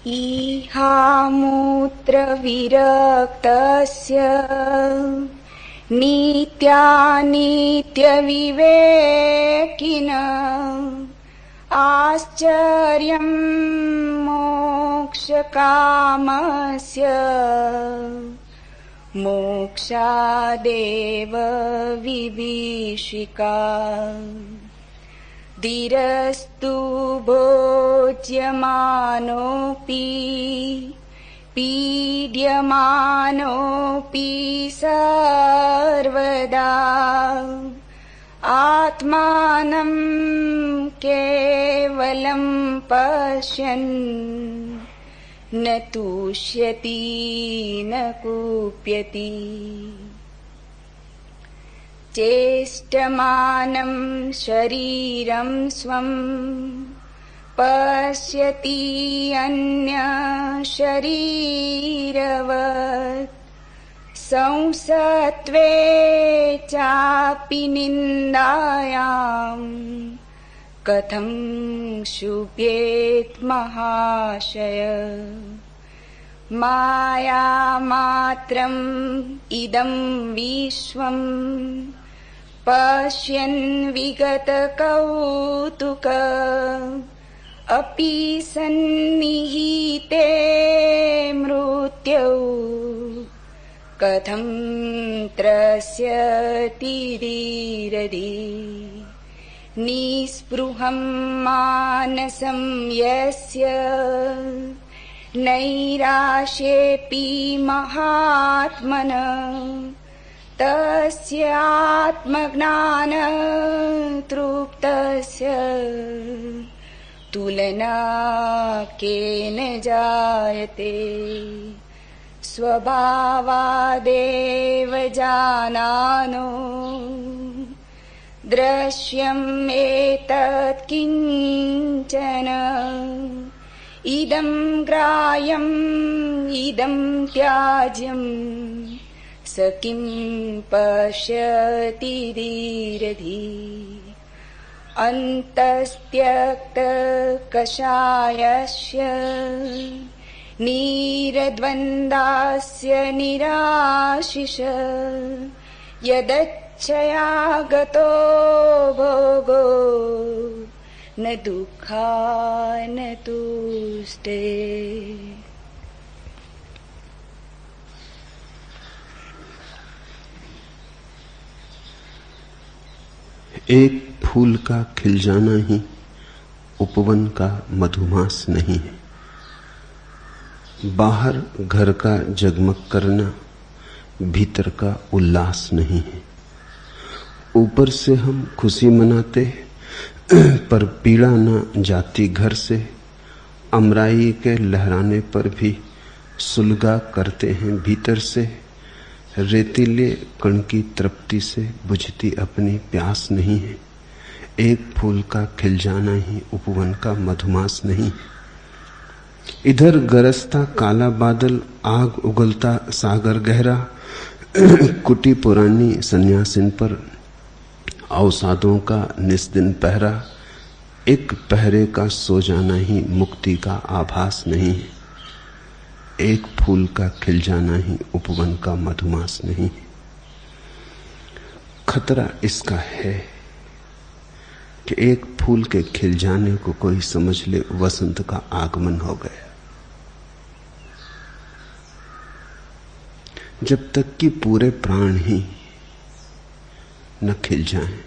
इहामूत्रविरक्तस्य नित्यानित्यविवेकिन आश्चर्यं मोक्षकामस्य मोक्षादेव विभीषिका धीरस्तु भोज्यमानोऽपि पीड्यमानोऽपि सर्वदा आत्मानं केवलं पश्यन् न तुष्यति न कुप्यति चेष्टमानं शरीरं स्वं पश्यति अन्यशरीरवत् संसत्त्वे चापि निन्दायां कथं क्षुभ्येत् महाशय मायामात्रम् इदं विश्वं पश्यन् विगतकौतुक अपि सन्निहिते मृत्यौ कथं त्रस्यति धीरधीः निःस्पृहं मानसं यस्य नैराश्येऽपि महात्मनः तस्य आत्मज्ञान तृप्तस्य तुलना केन जायते स्वभावादेव जानानो दृश्यम् एतत् किञ्चन इदं ग्राह्यम् इदं त्याज्यम् स किं पश्यति धीरधीः अन्तस्त्यक्तकषायस्य नीरद्वन्द्वस्य निराशिष यदच्छया गतो भोगो न दुःखाय न तुष्टे। एक फूल का खिल जाना ही उपवन का मधुमास नहीं है। बाहर घर का जगमग करना भीतर का उल्लास नहीं है। ऊपर से हम खुशी मनाते पर पीड़ा न जाती घर से। अमराई के लहराने पर भी सुलगा करते हैं भीतर से। रेतीले कण की तृप्ति से बुझती अपनी प्यास नहीं है। एक फूल का खिल जाना ही उपवन का मधुमास नहीं। इधर गरजता काला बादल, आग उगलता सागर गहरा, कुटी पुरानी सन्यासिन पर अवसादों का निस्दिन पहरा। एक पहरे का सो जाना ही मुक्ति का आभास नहीं है। एक फूल का खिल जाना ही उपवन का मधुमास नहीं है। खतरा इसका है कि एक फूल के खिल जाने को कोई समझ ले वसंत का आगमन हो गया। जब तक कि पूरे प्राण ही न खिल जाएं,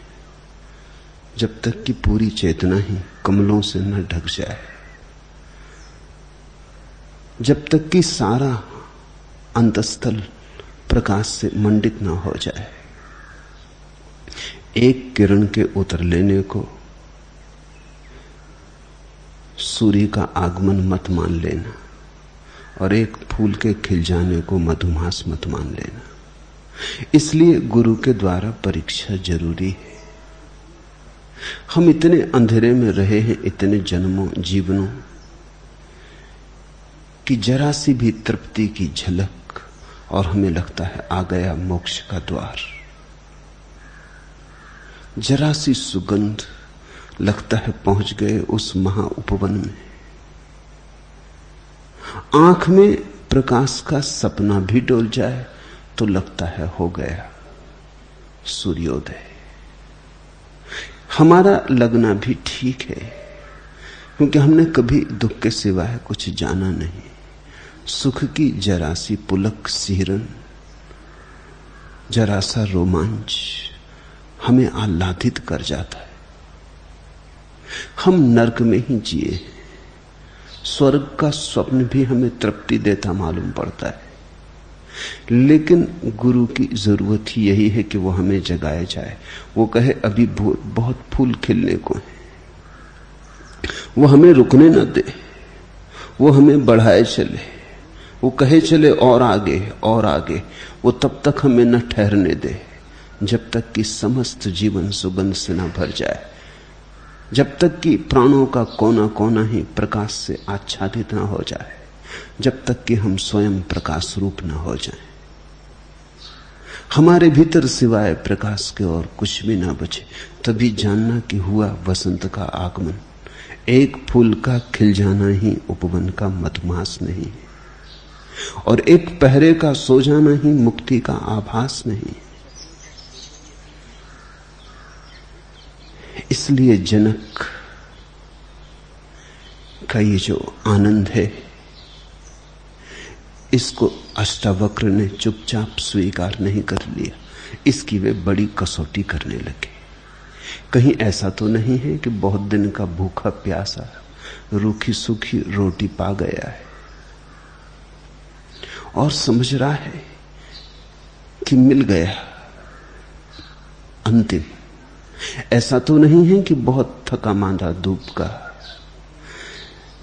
जब तक कि पूरी चेतना ही कमलों से न ढक जाए, जब तक कि सारा अंतस्थल प्रकाश से मंडित न हो जाए, एक किरण के उतर लेने को सूर्य का आगमन मत मान लेना और एक फूल के खिल जाने को मधुमास मत मान लेना। इसलिए गुरु के द्वारा परीक्षा जरूरी है। हम इतने अंधेरे में रहे हैं इतने जन्मों जीवनों कि जरा सी भी तृप्ति की झलक और हमें लगता है आ गया मोक्ष का द्वार। जरा सी सुगंध लगता है पहुंच गए उस महा उपवन में। आंख में प्रकाश का सपना भी डोल जाए तो लगता है हो गया सूर्योदय। हमारा लगना भी ठीक है, क्योंकि हमने कभी दुख के सिवाय कुछ जाना नहीं। सुख की जरा सी पुलक सिहरन, जरा सा रोमांच हमें आह्लादित कर जाता है। हम नर्क में ही जिए, स्वर्ग का स्वप्न भी हमें तृप्ति देता मालूम पड़ता है। लेकिन गुरु की जरूरत ही यही है कि वो हमें जगाए जाए। वो कहे अभी बहुत फूल खिलने को है, वो हमें रुकने न दे, वो हमें बढ़ाए चले, वो कहे चले और आगे और आगे। वो तब तक हमें न ठहरने दे जब तक कि समस्त जीवन सुगंध से न भर जाए, जब तक कि प्राणों का कोना कोना ही प्रकाश से आच्छादित न हो जाए, जब तक कि हम स्वयं प्रकाश रूप न हो जाएं। हमारे भीतर सिवाय प्रकाश के और कुछ भी ना बचे, तभी जानना कि हुआ वसंत का आगमन। एक फूल का खिल जाना ही उपवन का मधुमास नहीं है, और एक पहरे का सो जाना ही मुक्ति का आभास नहीं। इसलिए जनक का ये जो आनंद है, इसको अष्टावक्र ने चुपचाप स्वीकार नहीं कर लिया, इसकी वे बड़ी कसौटी करने लगे। कहीं ऐसा तो नहीं है कि बहुत दिन का भूखा प्यासा रूखी सूखी रोटी पा गया है और समझ रहा है कि मिल गया अंतिम। ऐसा तो नहीं है कि बहुत थका मांदा धूप का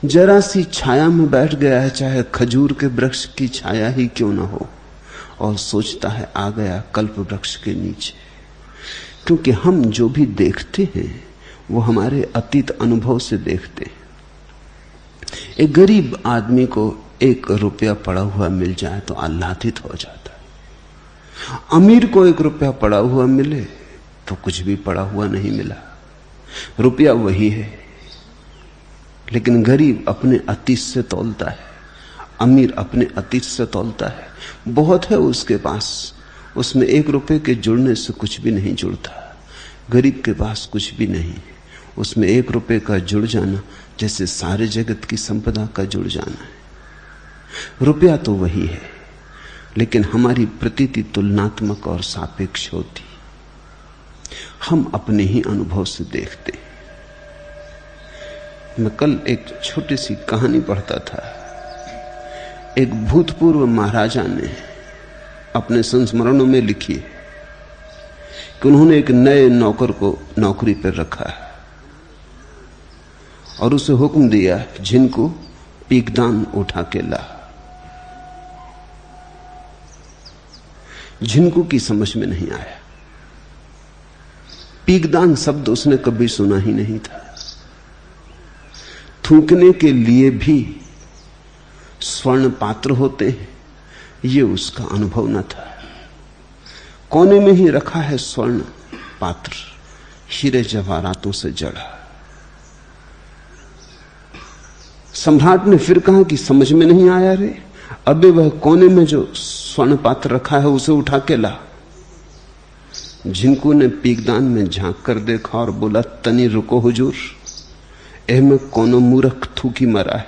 जरा सी छाया में बैठ गया है, चाहे खजूर के वृक्ष की छाया ही क्यों ना हो, और सोचता है आ गया कल्प वृक्ष के नीचे। क्योंकि हम जो भी देखते हैं वो हमारे अतीत अनुभव से देखते हैं। एक गरीब आदमी को 1 रुपया पड़ा हुआ मिल जाए तो आह्लादित हो जाता है। अमीर को 1 रुपया पड़ा हुआ मिले तो कुछ भी पड़ा हुआ नहीं मिला, रुपया वही है। लेकिन गरीब अपने अतीत से तौलता है, अमीर अपने अतीत से तौलता है। बहुत है उसके पास, उसमें 1 रुपये के जुड़ने से कुछ भी नहीं जुड़ता। गरीब के पास कुछ भी नहीं, उसमें 1 रुपये का जुड़ जाना जैसे सारे जगत की संपदा का जुड़ जाना है। रुपया तो वही है, लेकिन हमारी प्रतीति तुलनात्मक और सापेक्ष होती। हम अपने ही अनुभव से देखते हैं। मैं कल एक छोटी सी कहानी पढ़ता था। एक भूतपूर्व महाराजा ने अपने संस्मरणों में लिखी कि उन्होंने एक नए नौकर को नौकरी पर रखा है और उसे हुक्म दिया जिनको पीकदान उठा के ला। जिनको की समझ में नहीं आया। पीकदान शब्द उसने कभी सुना ही नहीं था। थूकने के लिए भी स्वर्ण पात्र होते हैं, ये उसका अनुभव न था। कोने में ही रखा है स्वर्ण पात्र, हीरे जवाहरातों से जड़ा। सम्राट ने फिर कहा कि समझ में नहीं आया रे, अबे वह कोने में जो स्वर्ण पात्र रखा है उसे उठा के ला। जिनको ने पीकदान में झांक कर देखा और बोला तनी रुको हुजूर, एह में कोनो मूर्ख थूकी मरा है,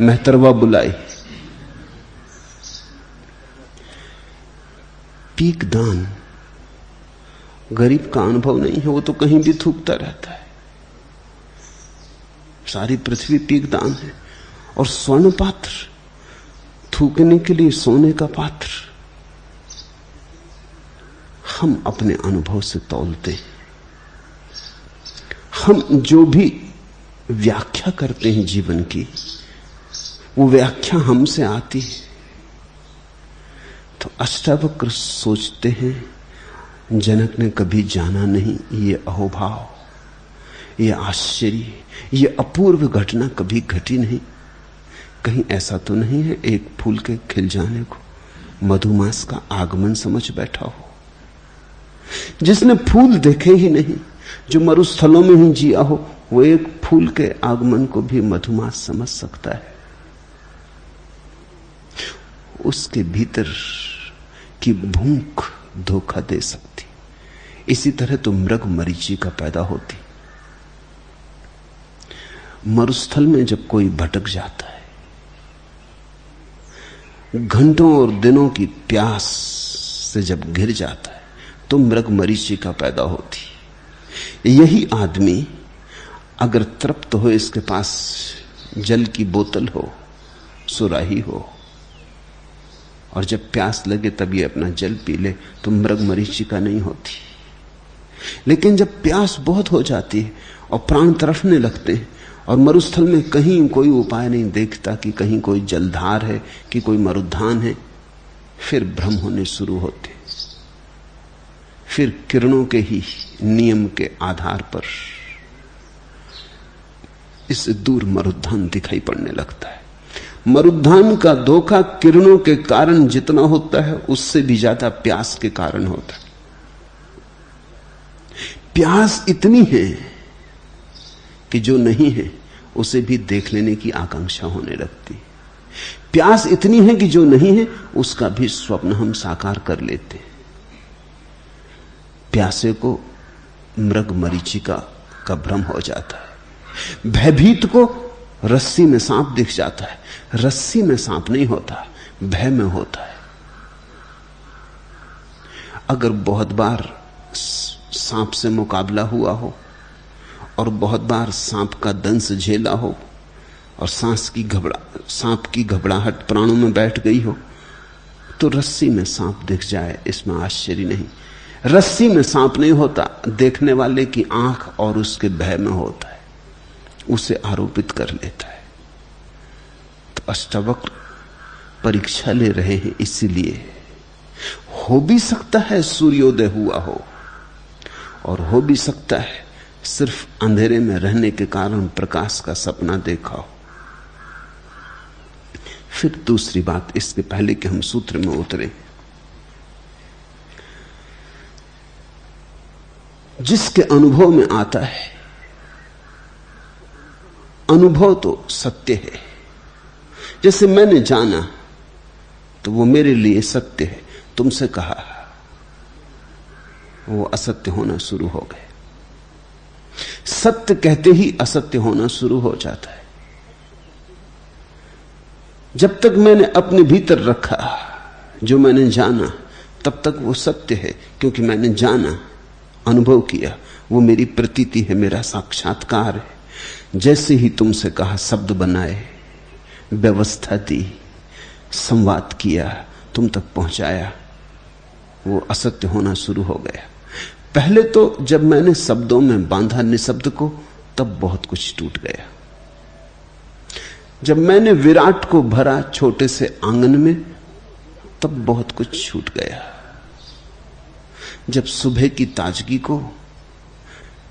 मेहतरवा बुलाई। पीकदान गरीब का अनुभव नहीं है, वो तो कहीं भी थूकता रहता है। सारी पृथ्वी पीकदान है और स्वर्ण पात्र, थूकने के लिए सोने का पात्र। हम अपने अनुभव से तौलते हैं। हम जो भी व्याख्या करते हैं जीवन की, वो व्याख्या हमसे आती है। तो अष्टावक्र सोचते हैं जनक ने कभी जाना नहीं ये अहोभाव, ये आश्चर्य, ये अपूर्व घटना कभी घटी नहीं। कहीं ऐसा तो नहीं है एक फूल के खिल जाने को मधुमास का आगमन समझ बैठा हो। जिसने फूल देखे ही नहीं, जो मरुस्थलों में ही जिया हो, वो एक फूल के आगमन को भी मधुमास समझ सकता है। उसके भीतर की भूख धोखा दे सकती। इसी तरह तो मृग मरीचिका पैदा होती। मरुस्थल में जब कोई भटक जाता है, घंटों और दिनों की प्यास से जब घिर जाता है, तो मृग मरीचिका पैदा होती। यही आदमी अगर तृप्त हो, इसके पास जल की बोतल हो, सुराही हो, और जब प्यास लगे तब ये अपना जल पी ले, तो मृग मरीचिका नहीं होती। लेकिन जब प्यास बहुत हो जाती है और प्राण तड़फने लगते हैं, और मरुस्थल में कहीं कोई उपाय नहीं देखता कि कहीं कोई जलधार है, कि कोई मरुद्यान है, फिर भ्रम होने शुरू होते। फिर किरणों के ही नियम के आधार पर इससे दूर मरुद्यान दिखाई पड़ने लगता है। मरुद्यान का धोखा किरणों के कारण जितना होता है, उससे भी ज्यादा प्यास के कारण होता है। प्यास इतनी है कि जो नहीं है उसे भी देख लेने की आकांक्षा होने लगती। प्यास इतनी है कि जो नहीं है उसका भी स्वप्न हम साकार कर लेते हैं। प्यासे को मृग मरीचिका का भ्रम हो जाता है। भयभीत को रस्सी में सांप दिख जाता है। रस्सी में सांप नहीं होता, भय में होता है। अगर बहुत बार सांप से मुकाबला हुआ हो और बहुत बार सांप का दंश झेला हो और सांप की घबराहट प्राणों में बैठ गई हो, तो रस्सी में सांप दिख जाए, इसमें आश्चर्य नहीं। रस्सी में सांप नहीं होता, देखने वाले की आंख और उसके भय में होता है, उसे आरोपित कर लेता है। तो अष्टावक्र परीक्षा ले रहे हैं, इसीलिए हो भी सकता है सूर्योदय हुआ हो, और हो भी सकता है सिर्फ अंधेरे में रहने के कारण प्रकाश का सपना देखा हो। फिर दूसरी बात, इसके पहले कि हम सूत्र में उतरे, जिसके अनुभव में आता है, अनुभव तो सत्य है। जैसे मैंने जाना तो वो मेरे लिए सत्य है, तुमसे कहा वो असत्य होना शुरू हो गए। सत्य कहते ही असत्य होना शुरू हो जाता है। जब तक मैंने अपने भीतर रखा जो मैंने जाना, तब तक वो सत्य है, क्योंकि मैंने जाना, अनुभव किया, वो मेरी प्रतीति है, मेरा साक्षात्कार है। जैसे ही तुमसे कहा, शब्द बनाए, व्यवस्था दी, संवाद किया, तुम तक पहुंचाया, वो असत्य होना शुरू हो गया। पहले तो जब मैंने शब्दों में बांधा निशब्द को, तब बहुत कुछ टूट गया। जब मैंने विराट को भरा छोटे से आंगन में, तब बहुत कुछ छूट गया। जब सुबह की ताजगी को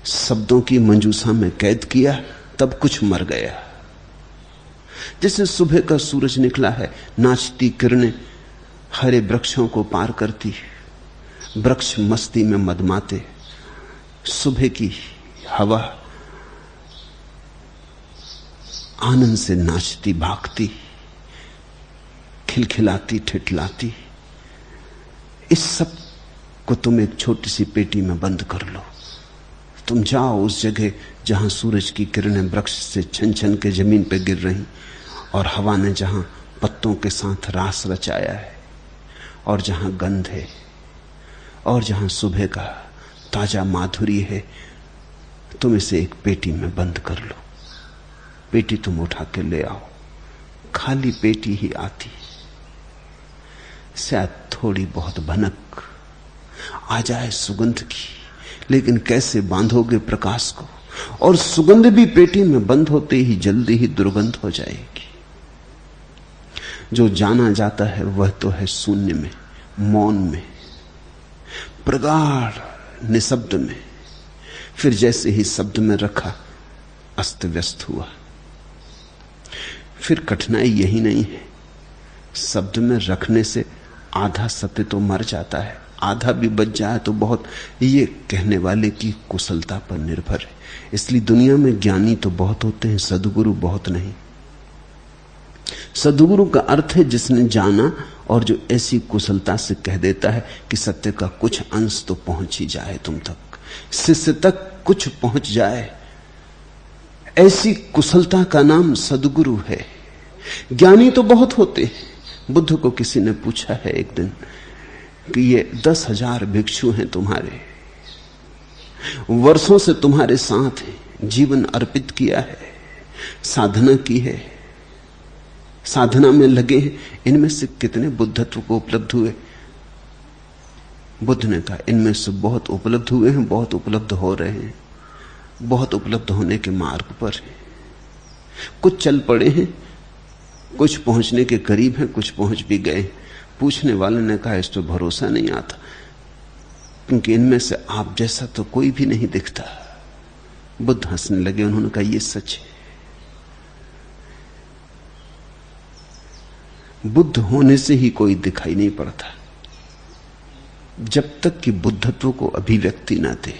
शब्दों की मंजूसा में कैद किया, तब कुछ मर गया। जैसे सुबह का सूरज निकला है, नाचती किरणें हरे वृक्षों को पार करती, वृक्ष मस्ती में मदमाते, सुबह की हवा आनंद से नाचती, भागती, खिलखिलाती, ठिठलाती। इस सब को तुम एक छोटी सी पेटी में बंद कर लो। तुम जाओ उस जगह जहां सूरज की किरणें वृक्ष से छन छन के जमीन पर गिर रही, और हवा ने जहां पत्तों के साथ रास रचाया है, और जहां गंध है, और जहां सुबह का ताजा माधुरी है। तुम इसे एक पेटी में बंद कर लो। पेटी तुम उठा के ले आओ, खाली पेटी ही आती, शायद थोड़ी बहुत भनक आ जाए सुगंध की, लेकिन कैसे बांधोगे प्रकाश को? और सुगंध भी पेटी में बंद होते ही जल्दी ही दुर्गंध हो जाएगी। जो जाना जाता है वह तो है शून्य में, मौन में, प्रगाढ़ निशब्द में। फिर जैसे ही शब्द में रखा, अस्त व्यस्त हुआ। फिर कठिनाई यही नहीं है, शब्द में रखने से आधा सत्य तो मर जाता है, आधा भी बच जाए तो बहुत, ये कहने वाले की कुशलता पर निर्भर है। इसलिए दुनिया में ज्ञानी तो बहुत होते हैं, सद्गुरु बहुत नहीं। सद्गुरु का अर्थ है जिसने जाना और जो ऐसी कुशलता से कह देता है कि सत्य का कुछ अंश तो पहुंच ही जाए तुम तक, शिष्य तक कुछ पहुंच जाए। ऐसी कुशलता का नाम सद्गुरु है। ज्ञानी तो बहुत होते हैं। बुद्ध को किसी ने पूछा है एक दिन कि ये 10,000 भिक्षु हैं तुम्हारे, वर्षों से तुम्हारे साथ हैं, जीवन अर्पित किया है, साधना की है, साधना में लगे हैं, इनमें से कितने बुद्धत्व को उपलब्ध हुए? बुद्ध ने कहा इनमें से बहुत उपलब्ध हुए हैं, बहुत उपलब्ध हो रहे हैं, बहुत उपलब्ध होने के मार्ग पर हैं। कुछ चल पड़े हैं, कुछ पहुंचने के करीब हैं, कुछ पहुंच भी गए। पूछने वाले ने कहा इस पर भरोसा नहीं आता, क्योंकि इनमें से आप जैसा तो कोई भी नहीं दिखता। बुद्ध हंसने लगे। उन्होंने कहा यह सच है। बुद्ध होने से ही कोई दिखाई नहीं पड़ता। जब तक कि बुद्धत्व को अभिव्यक्ति ना दे,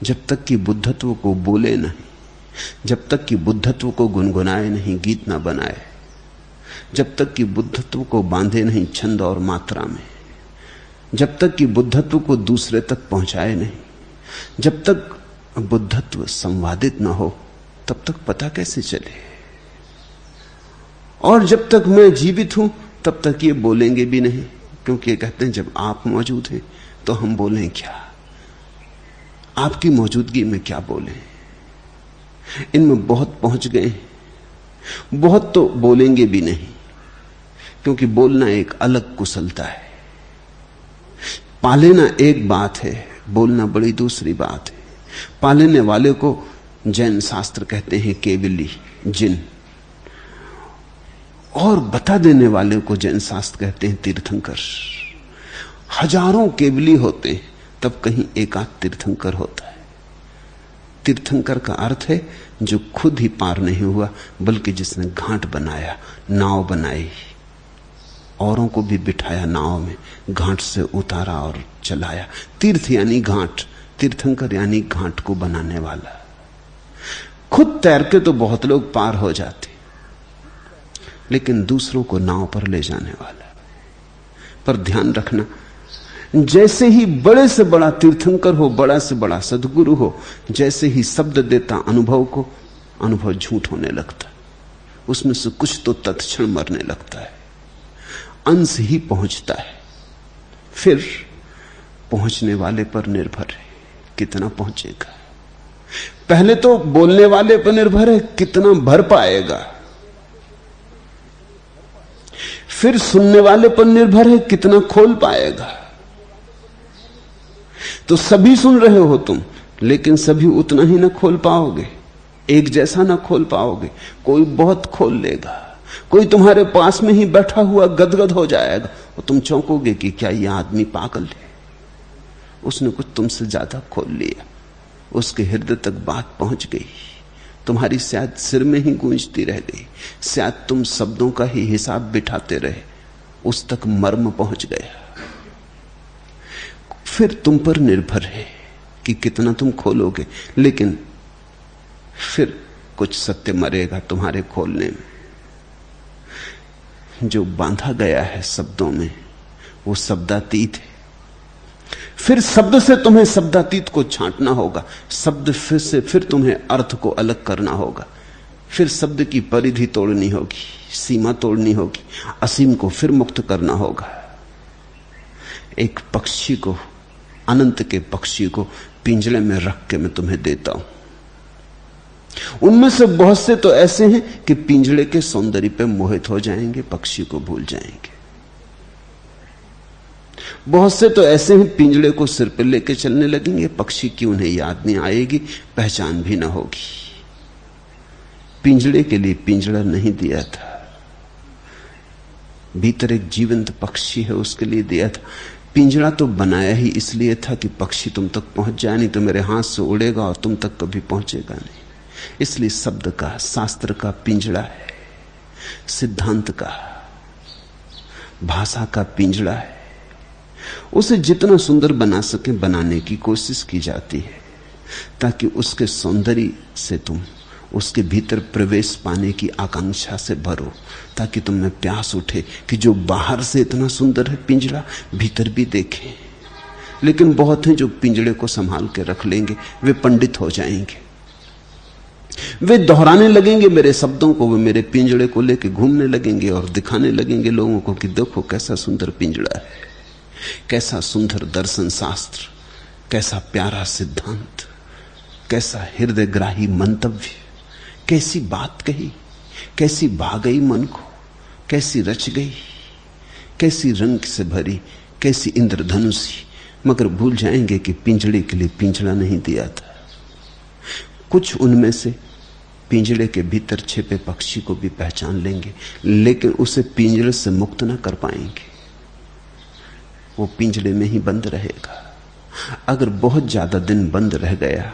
जब तक कि बुद्धत्व को बोले नहीं, जब तक कि बुद्धत्व को गुनगुनाए नहीं, गीत ना बनाए, जब तक कि बुद्धत्व को बांधे नहीं छंद और मात्रा में, जब तक कि बुद्धत्व को दूसरे तक पहुंचाए नहीं, जब तक बुद्धत्व संवादित ना हो, तब तक पता कैसे चले? और जब तक मैं जीवित हूं तब तक ये बोलेंगे भी नहीं, क्योंकि ये कहते हैं जब आप मौजूद हैं तो हम बोलें क्या? आपकी मौजूदगी में क्या बोलें? इनमें बहुत पहुंच गए, बहुत तो बोलेंगे भी नहीं, क्योंकि बोलना एक अलग कुशलता है। पा लेना एक बात है, बोलना बड़ी दूसरी बात है। पा लेने वाले को जैन शास्त्र कहते हैं केवली, जिन, और बता देने वाले को जैन शास्त्र कहते हैं तीर्थंकर। हजारों केवली होते हैं तब कहीं एकाध तीर्थंकर होता है। तीर्थंकर का अर्थ है जो खुद ही पार नहीं हुआ, बल्कि जिसने घाट बनाया, नाव बनाई, औरों को भी बिठाया नाव में, घाट से उतारा और चलाया। तीर्थ यानी घाट, तीर्थंकर यानी घाट को बनाने वाला। खुद तैर के तो बहुत लोग पार हो जाते, लेकिन दूसरों को नाव पर ले जाने वाला। पर ध्यान रखना, जैसे ही बड़े से बड़ा तीर्थंकर हो, बड़ा से बड़ा सद्गुरु हो, जैसे ही शब्द देता अनुभव को, अनुभव झूठ होने लगता, उसमें से कुछ तो तत्क्षण मरने लगता है, अंश ही पहुंचता है। फिर पहुंचने वाले पर निर्भर है कितना पहुंचेगा। पहले तो बोलने वाले पर निर्भर है कितना भर पाएगा, फिर सुनने वाले पर निर्भर है कितना खोल पाएगा। तो सभी सुन रहे हो तुम, लेकिन सभी उतना ही ना खोल पाओगे, एक जैसा ना खोल पाओगे। कोई बहुत खोल लेगा, कोई तुम्हारे पास में ही बैठा हुआ गदगद हो जाएगा और तुम चौंकोगे कि क्या यह आदमी पागल है, उसने कुछ तुमसे ज्यादा खोल लिया, उसके हृदय तक बात पहुंच गई, तुम्हारी शायद सिर में ही गूंजती रह गई, शायद तुम शब्दों का ही हिसाब बिठाते रहे, उस तक मर्म पहुंच गया। फिर तुम पर निर्भर है कि कितना तुम खोलोगे, लेकिन फिर कुछ सत्य मरेगा तुम्हारे खोलने में। जो बांधा गया है शब्दों में वो शब्दातीत है। फिर शब्द से तुम्हें शब्दातीत को छांटना होगा, शब्द फिर तुम्हें अर्थ को अलग करना होगा, फिर शब्द की परिधि तोड़नी होगी, सीमा तोड़नी होगी, असीम को फिर मुक्त करना होगा। एक पक्षी को, अनंत के पक्षी को पिंजरे में रख के मैं तुम्हें देता हूं। उनमें से बहुत से तो ऐसे हैं कि पिंजरे के सौंदर्य पे मोहित हो जाएंगे, पक्षी को भूल जाएंगे। बहुत से तो ऐसे हैं पिंजरे को सिर पे लेके चलने लगेंगे, पक्षी की उन्हें याद नहीं आएगी, पहचान भी ना होगी। पिंजरे के लिए पिंजरा नहीं दिया था, भीतर एक जीवंत पक्षी है उसके लिए दिया था। पिंजरा तो बनाया ही इसलिए था कि पक्षी तुम तक पहुंच जाए, नहीं तो मेरे हाथ से उड़ेगा और तुम तक कभी पहुंचेगा नहीं। इसलिए शब्द का, शास्त्र का पिंजरा है, सिद्धांत का, भाषा का पिंजरा है। उसे जितना सुंदर बना सके बनाने की कोशिश की जाती है, ताकि उसके सौंदर्य से तुम, उसके भीतर प्रवेश पाने की आकांक्षा से भरो, ताकि तुम में प्यास उठे कि जो बाहर से इतना सुंदर है पिंजरा, भीतर भी देखें। लेकिन बहुत हैं जो पिंजड़े को संभाल के रख लेंगे, वे पंडित हो जाएंगे, वे दोहराने लगेंगे मेरे शब्दों को, वे मेरे पिंजड़े को लेके घूमने लगेंगे और दिखाने लगेंगे लोगों को कि देखो कैसा सुंदर पिंजड़ा है, कैसा सुंदर दर्शन शास्त्र, कैसा प्यारा सिद्धांत, कैसा हृदयग्राही मंतव्य, कैसी बात कही, कैसी भा गई मन को, कैसी रच गई, कैसी रंग से भरी, कैसी इंद्रधनुषी। मगर भूल जाएंगे कि पिंजड़े के लिए पिंजड़ा नहीं दिया था। कुछ उनमें से पिंजड़े के भीतर छिपे पक्षी को भी पहचान लेंगे, लेकिन उसे पिंजड़े से मुक्त न कर पाएंगे, वो पिंजड़े में ही बंद रहेगा। अगर बहुत ज्यादा दिन बंद रह गया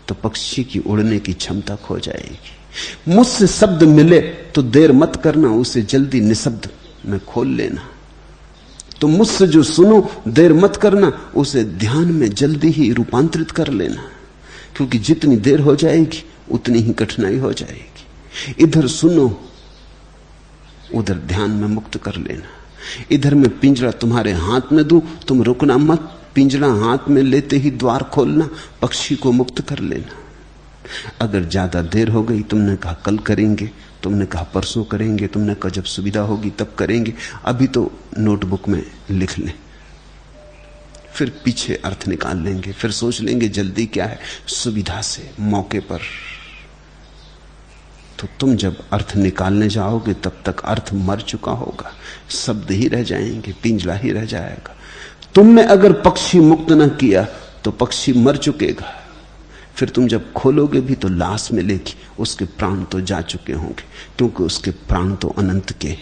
तो पक्षी की उड़ने की क्षमता खो जाएगी। मुझसे शब्द मिले तो देर मत करना, उसे जल्दी निशब्द में खोल लेना। तो मुझसे जो सुनो देर मत करना, उसे ध्यान में जल्दी ही रूपांतरित कर लेना, क्योंकि जितनी देर हो जाएगी उतनी ही कठिनाई हो जाएगी। इधर सुनो, उधर ध्यान में मुक्त कर लेना। इधर मैं पिंजरा तुम्हारे हाथ में दूं, तुम रुकना मत, पिंजरा हाथ में लेते ही द्वार खोलना, पक्षी को मुक्त कर लेना। अगर ज्यादा देर हो गई, तुमने कहा कल करेंगे, तुमने कहा परसों करेंगे, तुमने कहा जब सुविधा होगी तब करेंगे, अभी तो नोटबुक में लिख लें, फिर पीछे अर्थ निकाल लेंगे, फिर सोच लेंगे जल्दी क्या है, सुविधा से मौके पर। तो तुम जब अर्थ निकालने जाओगे तब तक अर्थ मर चुका होगा, शब्द ही रह जाएंगे, पिंजरा ही रह जाएगा। तुमने अगर पक्षी मुक्त न किया तो पक्षी मर चुकेगा, फिर तुम जब खोलोगे भी तो लाश मिलेगी, उसके प्राण तो जा चुके होंगे, क्योंकि उसके प्राण तो अनंत के,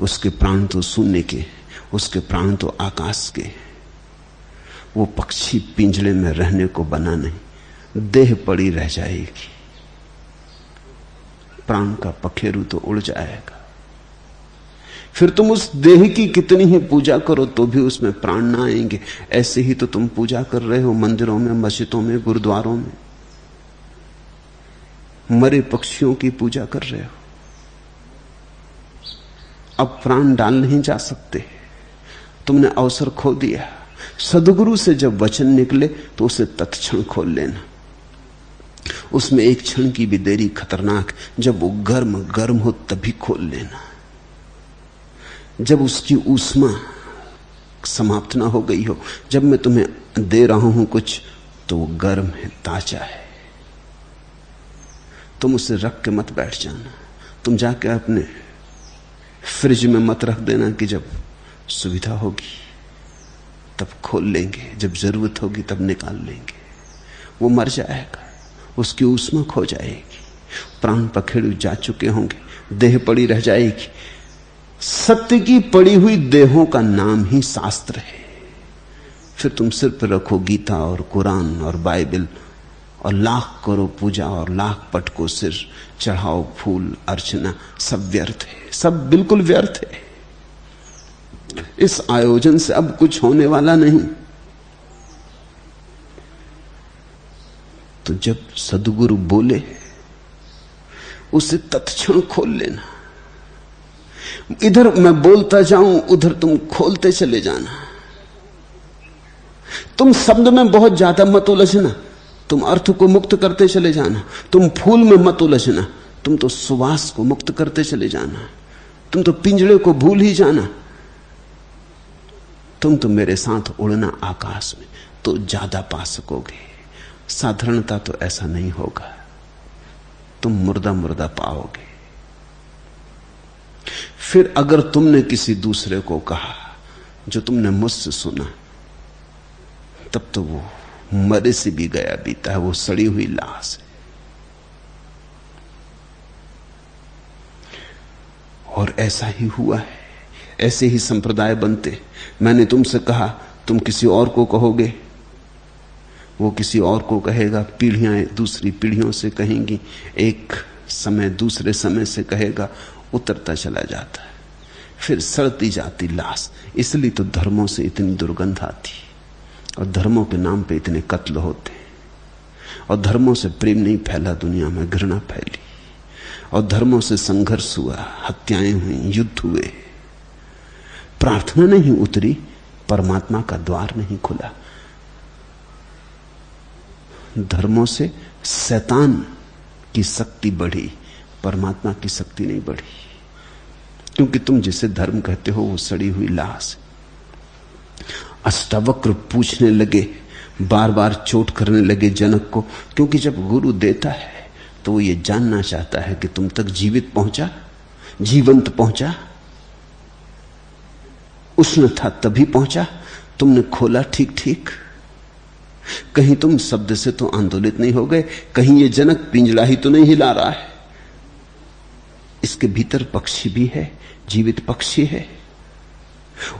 उसके प्राण तो शून्य के, उसके प्राण तो आकाश के। वो पक्षी पिंजरे में रहने को बना नहीं, देह पड़ी रह जाएगी, प्राण का पखेरु तो उड़ जाएगा। फिर तुम उस देह की कितनी ही पूजा करो तो भी उसमें प्राण ना आएंगे। ऐसे ही तो तुम पूजा कर रहे हो मंदिरों में, मस्जिदों में, गुरुद्वारों में, मरे पक्षियों की पूजा कर रहे हो। अब प्राण डाल नहीं जा सकते, तुमने अवसर खो दिया। सदगुरु से जब वचन निकले तो उसे तत्क्षण खोल लेना, उसमें एक क्षण की भी देरी खतरनाक। जब वो गर्म गर्म हो तभी खोल लेना, जब उसकी ऊष्मा समाप्त ना हो गई हो। जब मैं तुम्हें दे रहा हूं कुछ तो वो गर्म है, ताजा है, तुम उसे रख के मत बैठ जाना, तुम जाके अपने फ्रिज में मत रख देना कि जब सुविधा होगी तब खोल लेंगे, जब जरूरत होगी तब निकाल लेंगे। वो मर जाएगा, उसकी ऊष्मा खो जाएगी, प्राण पखेरु जा चुके होंगे, देह पड़ी रह जाएगी। सत्य की पड़ी हुई देहों का नाम ही शास्त्र है। फिर तुम सिर पर रखो गीता और कुरान और बाइबल और लाख करो पूजा और लाख पट को सिर चढ़ाओ, फूल अर्चना, सब व्यर्थ है, सब बिल्कुल व्यर्थ है। इस आयोजन से अब कुछ होने वाला नहीं। तो जब सद्गुरु बोले उसे तत्क्षण खोल लेना। इधर मैं बोलता जाऊं, उधर तुम खोलते चले जाना। तुम शब्द में बहुत ज्यादा मत उलझना, तुम अर्थ को मुक्त करते चले जाना। तुम फूल में मत उलझना, तुम तो सुवास को मुक्त करते चले जाना। तुम तो पिंजड़े को भूल ही जाना। तुम तो मेरे साथ उड़ना आकाश में तो ज्यादा पा सकोगे। साधारणता तो ऐसा नहीं होगा, तुम मुर्दा मुर्दा पाओगे। फिर अगर तुमने किसी दूसरे को कहा जो तुमने मुझसे सुना, तब तो वो मरे से भी गया बीता है, वो सड़ी हुई लाश है। और ऐसा ही हुआ है, ऐसे ही संप्रदाय बनते। मैंने तुमसे कहा, तुम किसी और को कहोगे, वो किसी और को कहेगा, पीढ़ियां दूसरी पीढ़ियों से कहेंगी, एक समय दूसरे समय से कहेगा, उतरता चला जाता है, फिर सड़ती जाती लाश। इसलिए तो धर्मों से इतनी दुर्गंध आती और धर्मों के नाम पे इतने कत्ल होते, और धर्मों से प्रेम नहीं फैला दुनिया में, घृणा फैली। और धर्मों से संघर्ष हुआ, हत्याएं हुई, युद्ध हुए, प्रार्थना नहीं उतरी, परमात्मा का द्वार नहीं खुला। धर्मों से शैतान की शक्ति बढ़ी, परमात्मा की शक्ति नहीं बढ़ी, क्योंकि तुम जिसे धर्म कहते हो वो सड़ी हुई लाश। अष्टावक्र पूछने लगे, बार बार चोट करने लगे जनक को, क्योंकि जब गुरु देता है तो वो ये जानना चाहता है कि तुम तक जीवित पहुंचा, जीवंत पहुंचा, उष्ण था तभी पहुंचा, तुमने खोला ठीक ठीक, कहीं तुम शब्द से तो आंदोलित नहीं हो गए, कहीं ये जनक पिंजड़ा ही तो नहीं हिला रहा है। इसके भीतर पक्षी भी है, जीवित पक्षी है।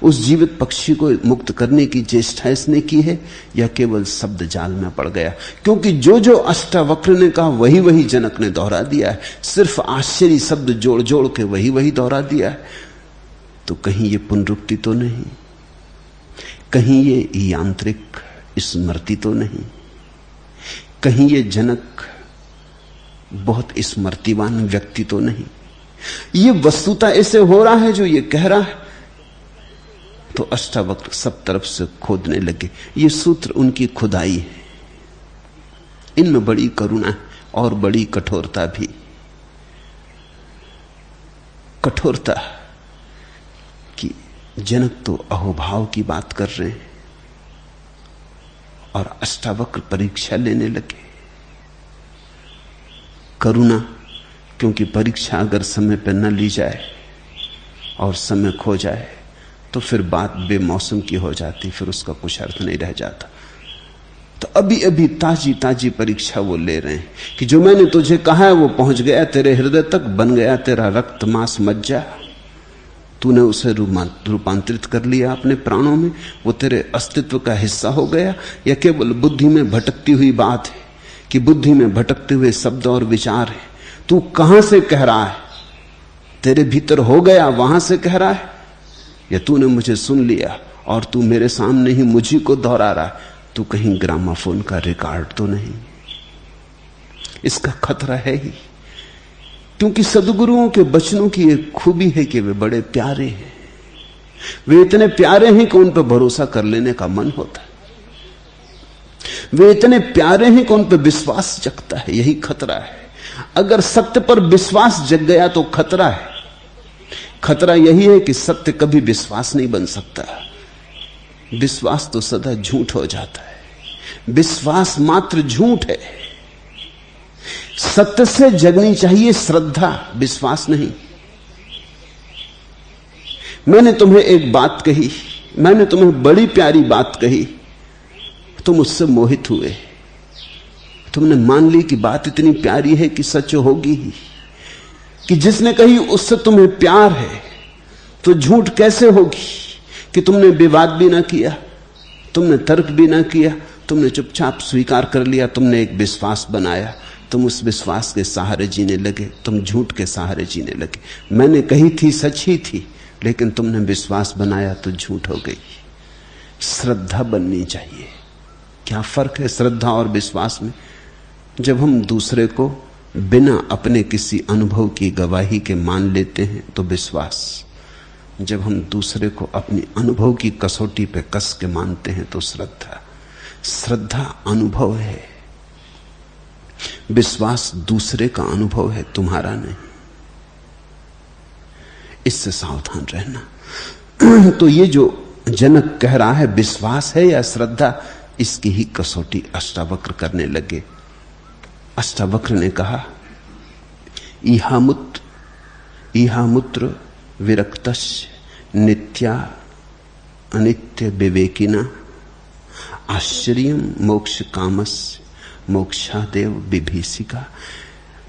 उस जीवित पक्षी को मुक्त करने की चेष्टा इसने की है या केवल शब्द जाल में पड़ गया? क्योंकि जो जो अष्टावक्र ने कहा वही वही जनक ने दोहरा दिया है, सिर्फ आश्चर्य शब्द जोड़ जोड़ के वही वही दोहरा दिया है। तो कहीं ये पुनरुक्ति तो नहीं, कहीं ये यांत्रिक स्मृति तो नहीं, कहीं ये जनक बहुत स्मृतिवान व्यक्ति तो नहीं। ये वस्तुता ऐसे हो रहा है जो ये कह रहा है। तो अष्टावक्र सब तरफ से खोदने लगे। ये सूत्र उनकी खुदाई है, इनमें बड़ी करुणा है और बड़ी कठोरता भी। कठोरता कि जनक तो अहोभाव की बात कर रहे हैं और अष्टावक्र परीक्षा लेने लगे। करुणा क्योंकि परीक्षा अगर समय पर न ली जाए और समय खो जाए तो फिर बात बेमौसम की हो जाती, फिर उसका कुछ अर्थ नहीं रह जाता। तो अभी अभी ताजी ताजी परीक्षा वो ले रहे हैं कि जो मैंने तुझे कहा है वो पहुंच गया तेरे हृदय तक, बन गया तेरा रक्त मांस मज्जा, तूने उसे रूपांतरित कर लिया अपने प्राणों में, वो तेरे अस्तित्व का हिस्सा हो गया, या केवल बुद्धि में भटकती हुई बात है कि बुद्धि में भटकते हुए शब्द और विचार है? तू कहां से कह रहा है? तेरे भीतर हो गया वहां से कह रहा है, या तूने मुझे सुन लिया और तू मेरे सामने ही मुझी को दोहरा रहा है? तू कहीं ग्रामाफोन का रिकॉर्ड तो नहीं? इसका खतरा है ही, क्योंकि सदगुरुओं के वचनों की एक खूबी है कि वे बड़े प्यारे हैं। वे इतने प्यारे हैं कि उन पर भरोसा कर लेने का मन होता है। वे इतने प्यारे हैं कि उन पर विश्वास जगता है। यही खतरा है। अगर सत्य पर विश्वास जग गया तो खतरा है। खतरा यही है कि सत्य कभी विश्वास नहीं बन सकता। विश्वास तो सदा झूठ हो जाता है। विश्वास मात्र झूठ है। सत्य से जगनी चाहिए श्रद्धा, विश्वास नहीं। मैंने तुम्हें एक बात कही, मैंने तुम्हें बड़ी प्यारी बात कही, तुम उससे मोहित हुए, तुमने मान ली कि बात इतनी प्यारी है कि सच होगी ही, कि जिसने कही उससे तुम्हें प्यार है, तो झूठ कैसे होगी? कि तुमने विवाद भी ना किया, तुमने तर्क भी ना किया, तुमने चुपचाप स्वीकार कर लिया, तुमने एक विश्वास बनाया, तुम उस विश्वास के सहारे जीने लगे, तुम झूठ के सहारे जीने लगे। मैंने कही थी सच ही थी, लेकिन तुमने विश्वास बनाया तो झूठ हो गई। श्रद्धा बननी चाहिए। क्या फर्क है श्रद्धा और विश्वास में? जब हम दूसरे को बिना अपने किसी अनुभव की गवाही के मान लेते हैं तो विश्वास, जब हम दूसरे को अपनी अनुभव की कसौटी पे कस के मानते हैं तो श्रद्धा। श्रद्धा अनुभव है, विश्वास दूसरे का अनुभव है, तुम्हारा नहीं। इससे सावधान रहना। तो ये जो जनक कह रहा है विश्वास है या श्रद्धा, इसकी ही कसौटी अष्टावक्र करने लगे। अष्टावक्र ने कहा, इहामुत्र विरक्तस्य नित्या अनित्य विवेकिना आश्चर्यम मोक्ष कामस्य मोक्षादेव विभीषिका।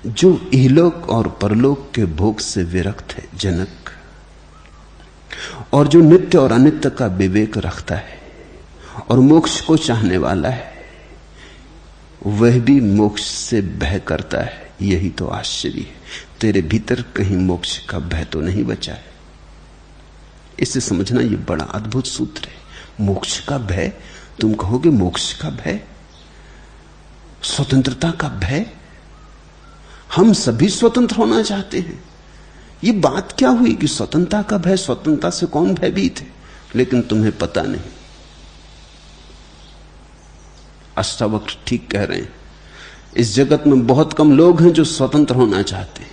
जो इहलोक और परलोक के भोग से विरक्त है जनक, और जो नित्य और अनित्य का विवेक रखता है और मोक्ष को चाहने वाला है, वह भी मोक्ष से भय करता है। यही तो आश्चर्य है। तेरे भीतर कहीं मोक्ष का भय तो नहीं बचा है। इसे समझना ये बड़ा अद्भुत सूत्र है। मोक्ष का भय? तुम कहोगे मोक्ष का भय, स्वतंत्रता का भय? हम सभी स्वतंत्र होना चाहते हैं। ये बात क्या हुई कि स्वतंत्रता का भय, स्वतंत्रता से कौन भयभीत है? लेकिन तुम्हें पता नहीं। अष्टावक्र ठीक कह रहे हैं, इस जगत में बहुत कम लोग हैं जो स्वतंत्र होना चाहते हैं।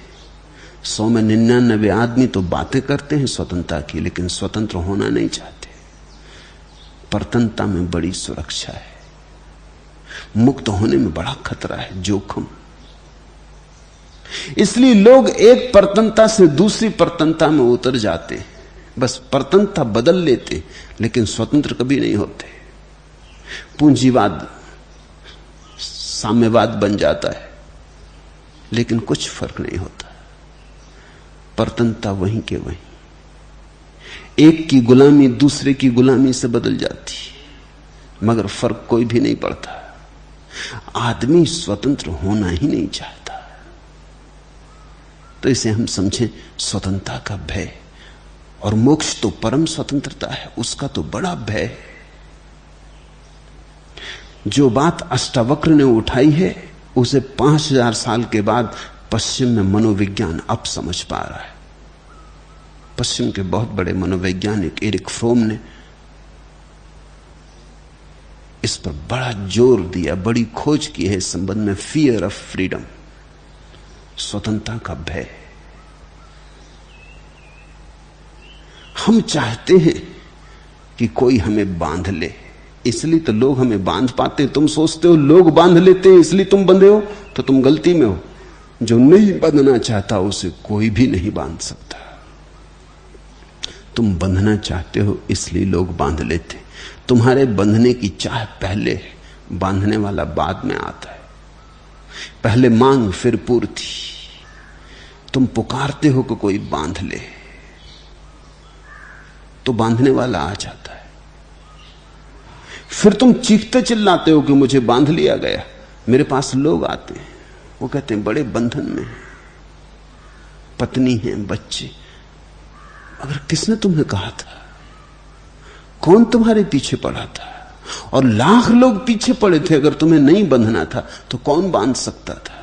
100 में 99 आदमी तो बातें करते हैं स्वतंत्रता की, लेकिन स्वतंत्र होना नहीं चाहते। परतंत्रता में बड़ी सुरक्षा है, मुक्त होने में बड़ा खतरा है, जोखिम। इसलिए लोग एक परतंत्रता से दूसरी परतंत्रता में उतर जाते हैं, बस परतंत्रता बदल लेते, लेकिन स्वतंत्र कभी नहीं होते। पूंजीवाद साम्यवाद बन जाता है, लेकिन कुछ फर्क नहीं होता। परतंत्रता वहीं के वहीं, एक की गुलामी दूसरे की गुलामी से बदल जाती, मगर फर्क कोई भी नहीं पड़ता। आदमी स्वतंत्र होना ही नहीं चाहता, तो इसे हम समझें स्वतंत्रता का भय। और मोक्ष तो परम स्वतंत्रता है, उसका तो बड़ा भय है। जो बात अष्टावक्र ने उठाई है, उसे 5000 साल के बाद पश्चिम में मनोविज्ञान अब समझ पा रहा है। पश्चिम के बहुत बड़े मनोवैज्ञानिक एरिक फ्रोम ने इस पर बड़ा जोर दिया, बड़ी खोज की है इस संबंध में। फियर ऑफ फ्रीडम, स्वतंत्रता का भय। हम चाहते हैं कि कोई हमें बांध ले, इसलिए तो लोग हमें बांध पाते। तुम सोचते हो लोग बांध लेते हैं इसलिए तुम बंधे हो, तो तुम गलती में हो। जो नहीं बंधना चाहता उसे कोई भी नहीं बांध सकता। तुम बंधना चाहते हो इसलिए लोग बांध लेते। तुम्हारे बंधने की चाह पहले है, बांधने वाला बाद में आता है। पहले मांग फिर पूर्ति। तुम पुकारते हो कि कोई बांध ले, तो बांधने वाला आ जाता है। फिर तुम चीखते चिल्लाते हो कि मुझे बांध लिया गया। मेरे पास लोग आते हैं, वो कहते हैं बड़े बंधन में, पत्नी है, बच्चे। अगर किसने तुम्हें कहा था? कौन तुम्हारे पीछे पड़ा था? और लाख लोग पीछे पड़े थे। अगर तुम्हें नहीं बंधना था तो कौन बांध सकता था?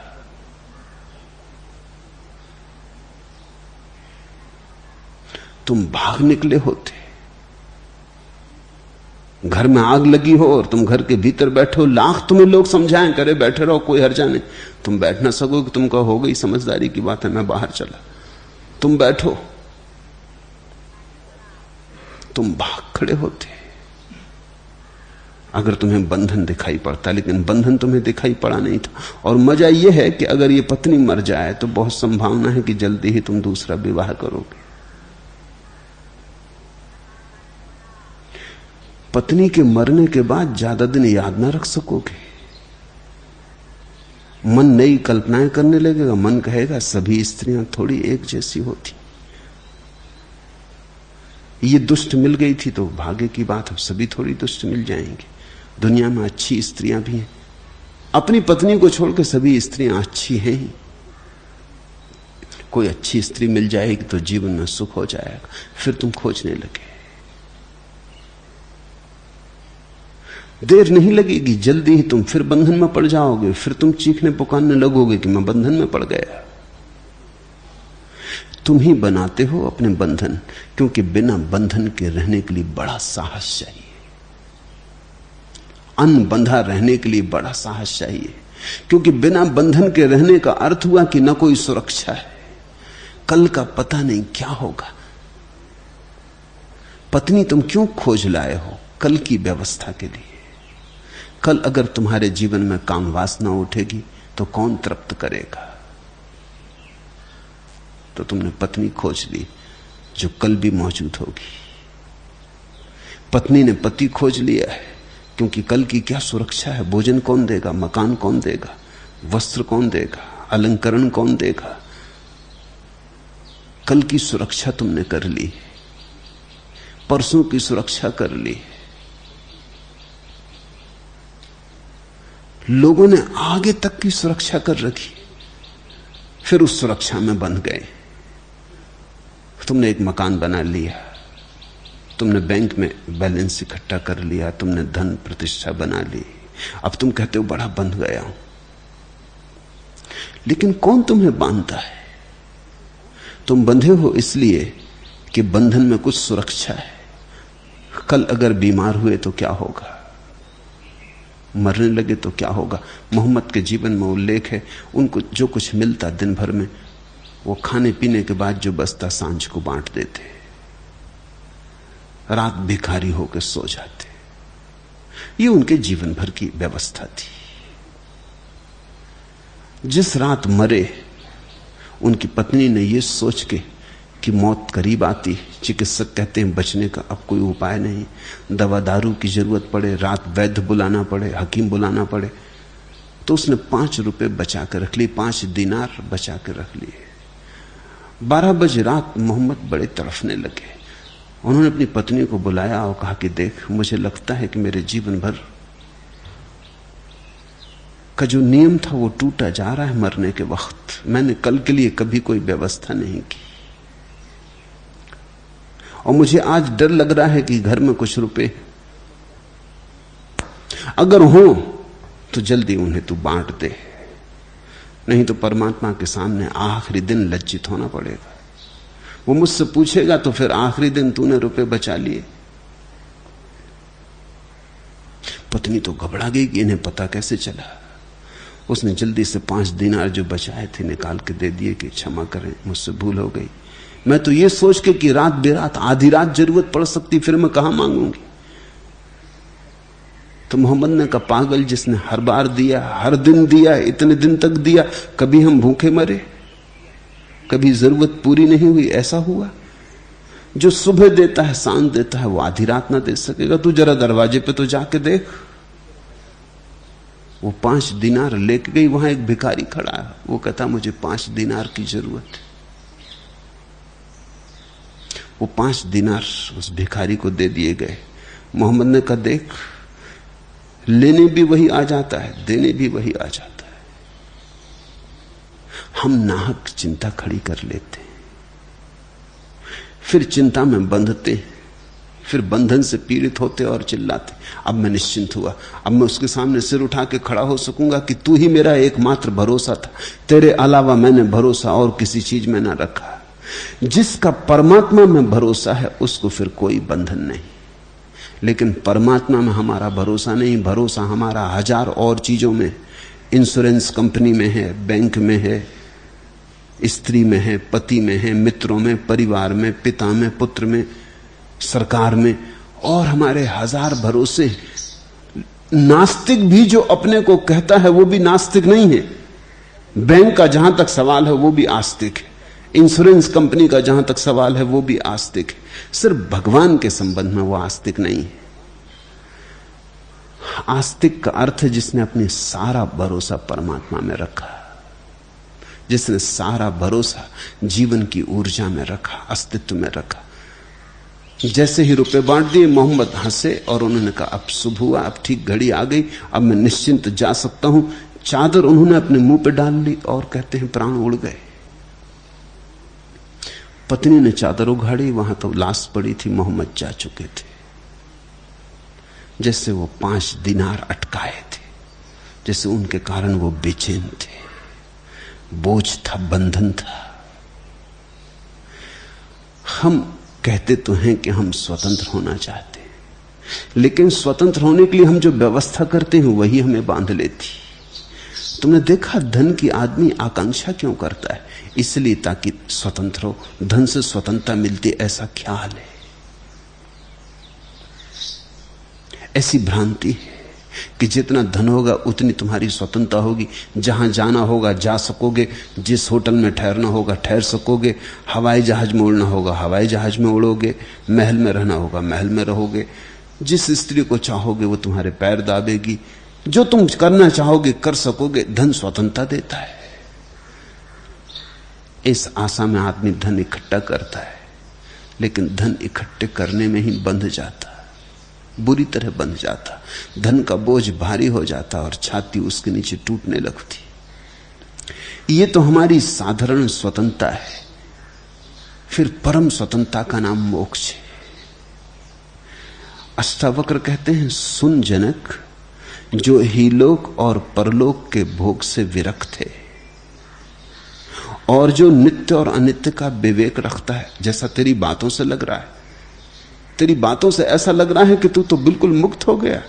तुम भाग निकले होते। घर में आग लगी हो और तुम घर के भीतर बैठे हो, लाख तुम्हें लोग समझाएं, करे बैठे रहो, कोई हर्जा नहीं। तुम बैठ ना सकोगे, तुम कहो हो गई समझदारी की बात है, मैं बाहर चला। तुम बैठो, तुम भाग खड़े होते अगर तुम्हें बंधन दिखाई पड़ता। लेकिन बंधन तुम्हें दिखाई पड़ा नहीं था। और मजा यह है कि अगर ये पत्नी मर जाए तो बहुत संभावना है कि जल्दी ही तुम दूसरा विवाह करोगे। पत्नी के मरने के बाद ज्यादा दिन याद ना रख सकोगे। मन नई कल्पनाएं करने लगेगा। मन कहेगा सभी स्त्रियां थोड़ी एक जैसी होती, ये दुष्ट मिल गई थी तो भाग्य की बात, अब सभी थोड़ी दुष्ट मिल जाएंगी। दुनिया में अच्छी स्त्रियां भी हैं। अपनी पत्नी को छोड़कर सभी स्त्रियां अच्छी हैं ही। कोई अच्छी स्त्री मिल जाएगी तो जीवन में सुख हो जाएगा। फिर तुम खोजने लगे। देर नहीं लगेगी, जल्दी ही तुम फिर बंधन में पड़ जाओगे। फिर तुम चीखने पुकारने लगोगे कि मैं बंधन में पड़ गया। तुम ही बनाते हो अपने बंधन, क्योंकि बिना बंधन के रहने के लिए बड़ा साहस चाहिए। अनबंधा रहने के लिए बड़ा साहस चाहिए, क्योंकि बिना बंधन के रहने का अर्थ हुआ कि न कोई सुरक्षा है। कल का पता नहीं क्या होगा। पत्नी तुम क्यों खोज लाए हो? कल की व्यवस्था के लिए। कल अगर तुम्हारे जीवन में काम वासना उठेगी तो कौन तृप्त करेगा? तो तुमने पत्नी खोज ली जो कल भी मौजूद होगी। पत्नी ने पति खोज लिया है, क्योंकि कल की क्या सुरक्षा है? भोजन कौन देगा? मकान कौन देगा? वस्त्र कौन देगा? अलंकरण कौन देगा? कल की सुरक्षा तुमने कर ली, परसों की सुरक्षा कर ली। लोगों ने आगे तक की सुरक्षा कर रखी, फिर उस सुरक्षा में बंध गए। तुमने एक मकान बना लिया, तुमने बैंक में बैलेंस इकट्ठा कर लिया, तुमने धन प्रतिष्ठा बना ली। अब तुम कहते हो बड़ा बंध गया हूं। लेकिन कौन तुम्हें बांधता है? तुम बंधे हो इसलिए कि बंधन में कुछ सुरक्षा है। कल अगर बीमार हुए तो क्या होगा, मरने लगे तो क्या होगा? मोहम्मद के जीवन में उल्लेख है, उनको जो कुछ मिलता दिन भर में वो खाने पीने के बाद जो बचता सांझ को बांट देते, रात भिखारी होकर सो जाते। ये उनके जीवन भर की व्यवस्था थी। जिस रात मरे, उनकी पत्नी ने यह सोच के कि मौत करीब आती, चिकित्सक कहते हैं बचने का अब कोई उपाय नहीं, दवा दारू की जरूरत पड़े, रात वैद्य बुलाना पड़े, हकीम बुलाना पड़े, तो उसने 5 रुपए बचा कर रख लिए, 5 दिनार बचा कर रख लिए। 12 बजे रात मोहम्मद बड़े तड़फने लगे। उन्होंने अपनी पत्नी को बुलाया और कहा कि देख, मुझे लगता है कि मेरे जीवन भर का जो नियम था वो टूटा जा रहा है। मरने के वक्त मैंने कल के लिए कभी कोई व्यवस्था नहीं की, और मुझे आज डर लग रहा है कि घर में कुछ रुपए अगर हो तो जल्दी उन्हें तू बांट दे, नहीं तो परमात्मा के सामने आखिरी दिन लज्जित होना पड़ेगा। वो मुझसे पूछेगा तो फिर आखिरी दिन तूने रुपए बचा लिए। पत्नी तो घबरा गई कि इन्हें पता कैसे चला। उसने जल्दी से 5 दिनार जो बचाए थे निकाल के दे दिए कि क्षमा करें, मुझसे भूल हो गई। मैं तो ये सोच के कि रात बेरात आधी रात जरूरत पड़ सकती, फिर मैं कहां मांगूंगी। तो मोहम्मद ने कहा, पागल, जिसने हर बार दिया, हर दिन दिया, इतने दिन तक दिया, कभी हम भूखे मरे, कभी जरूरत पूरी नहीं हुई, ऐसा हुआ? जो सुबह देता है, सांझ देता है, वो आधी रात ना दे सकेगा? तू जरा दरवाजे पे तो जाके देख। वो 5 दिनार लेके गई। वहां एक भिखारी खड़ा है, वो कहता मुझे 5 दिनार की जरूरत है। वो 5 दिनार उस भिखारी को दे दिए गए। मोहम्मद ने कहा, देख, लेने भी वही आ जाता है, देने भी वही आ जाता है। हम नाहक चिंता खड़ी कर लेते, फिर चिंता में बंधते, फिर बंधन से पीड़ित होते और चिल्लाते। अब मैं निश्चिंत हुआ, अब मैं उसके सामने सिर उठा के खड़ा हो सकूंगा कि तू ही मेरा एकमात्र भरोसा था, तेरे अलावा मैंने भरोसा और किसी चीज में ना रखा। जिसका परमात्मा में भरोसा है उसको फिर कोई बंधन नहीं, लेकिन परमात्मा में हमारा भरोसा नहीं। भरोसा हमारा 1000 और चीजों में, इंश्योरेंस कंपनी में है, बैंक में है, स्त्री में है, पति में है, मित्रों में, परिवार में, पिता में, पुत्र में, सरकार में, और हमारे 1000 भरोसे। नास्तिक भी जो अपने को कहता है वो भी नास्तिक नहीं है। बैंक का जहां तक सवाल है वो भी आस्तिक है, इंश्योरेंस कंपनी का जहां तक सवाल है वो भी आस्तिक है। सिर्फ भगवान के संबंध में वो आस्तिक नहीं है। आस्तिक का अर्थ है जिसने अपनी सारा भरोसा परमात्मा में रखा, जिसने सारा भरोसा जीवन की ऊर्जा में रखा, अस्तित्व में रखा। जैसे ही रुपए बांट दिए, मोहम्मद हंसे और उन्होंने कहा, अब शुभ हुआ, अब ठीक घड़ी आ गई, अब मैं निश्चिंत जा सकता हूं। चादर उन्होंने अपने मुंह पे डाल ली और कहते हैं प्राण उड़ गए। पत्नी ने चादर उघाड़ी, वहां तो लाश पड़ी थी, मोहम्मद जा चुके थे। जैसे वो 5 दिनार अटकाए थे, जैसे उनके कारण वो बेचैन थे, बोझ था, बंधन था। हम कहते तो हैं कि हम स्वतंत्र होना चाहते हैं, लेकिन स्वतंत्र होने के लिए हम जो व्यवस्था करते हैं वही हमें बांध लेती। तुमने देखा धन की आदमी आकांक्षा क्यों करता है? इसलिए ताकि स्वतंत्र हो, धन से स्वतंत्रता मिलती, ऐसा ख्याल है, ऐसी भ्रांति है कि जितना धन होगा उतनी तुम्हारी स्वतंत्रता होगी। जहां जाना होगा जा सकोगे, जिस होटल में ठहरना होगा ठहर सकोगे, हवाई जहाज में उड़ना होगा हवाई जहाज में उड़ोगे, महल में रहना होगा महल में रहोगे, जिस स्त्री को चाहोगे वो तुम्हारे पैर दाबेगी, जो तुम करना चाहोगे कर सकोगे। धन स्वतंत्रता देता है। इस आशा में आदमी धन इकट्ठा करता है, लेकिन धन इकट्ठे करने में ही बंध जाता, बुरी तरह बंध जाता। धन का बोझ भारी हो जाता और छाती उसके नीचे टूटने लगती। ये तो हमारी साधारण स्वतंत्रता है। फिर परम स्वतंत्रता का नाम मोक्ष है। अष्टावक्र कहते हैं, सुन जनक, जो हीलोक और परलोक के भोग से विरक्त है, और जो नित्य और अनित्य का विवेक रखता है, जैसा तेरी बातों से लग रहा है, तेरी बातों से ऐसा लग रहा है कि तू तो बिल्कुल मुक्त हो गया।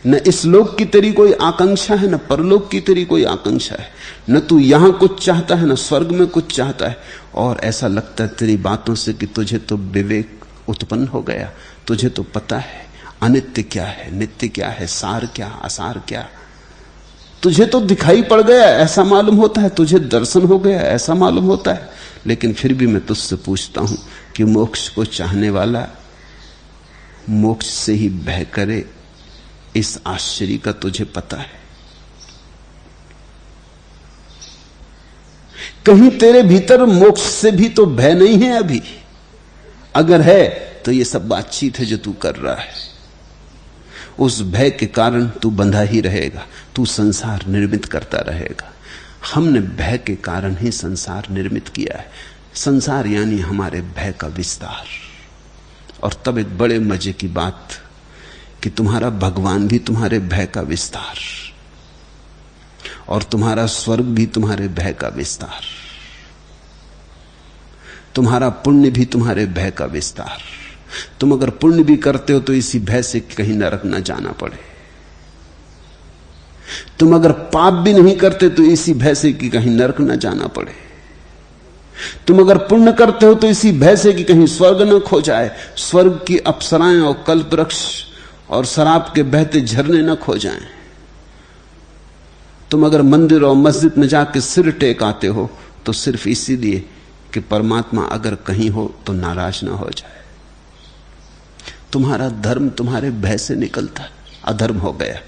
न इस लोक की तेरी कोई आकांक्षा है, न परलोक की तेरी कोई आकांक्षा है, न तू यहां कुछ चाहता है, न स्वर्ग में कुछ चाहता है। और ऐसा लगता है तेरी बातों से कि तुझे तो विवेक उत्पन्न हो गया, तुझे तो पता है अनित्य क्या है, नित्य क्या है, सार क्या, असार क्या। तुझे तो दिखाई पड़ गया ऐसा मालूम होता है, तुझे दर्शन हो गया ऐसा मालूम होता है। लेकिन फिर भी मैं तुझसे पूछता हूं कि मोक्ष को चाहने वाला मोक्ष से ही भय करे, इस आश्चर्य का तुझे पता है? कहीं तेरे भीतर मोक्ष से भी तो भय नहीं है अभी। अगर है तो ये सब बातचीत है जो तू कर रहा है। उस भय के कारण तू बंधा ही रहेगा, तू संसार निर्मित करता रहेगा। हमने भय के कारण ही संसार निर्मित किया है। संसार यानी हमारे भय का विस्तार। और तब एक बड़े मजे की बात कि तुम्हारा भगवान भी तुम्हारे भय का विस्तार, और तुम्हारा स्वर्ग भी तुम्हारे भय का विस्तार, तुम्हारा पुण्य भी तुम्हारे भय का विस्तार। तुम अगर पुण्य भी करते हो तो इसी भय से कहीं नरक न जाना पड़े। तुम अगर पाप भी नहीं करते तो इसी भय से कि कहीं नरक न जाना पड़े। तुम अगर पुण्य करते हो तो इसी भय से कि कहीं स्वर्ग न खो जाए, स्वर्ग की अप्सराएं और कल्पवृक्ष और शराब के बहते झरने न खो जाएं। तुम अगर मंदिर और मस्जिद में जाकर सिर टेक आते हो तो सिर्फ इसीलिए कि परमात्मा अगर कहीं हो तो नाराज ना हो जाए। तुम्हारा धर्म तुम्हारे भय से निकलता है, अधर्म हो गया।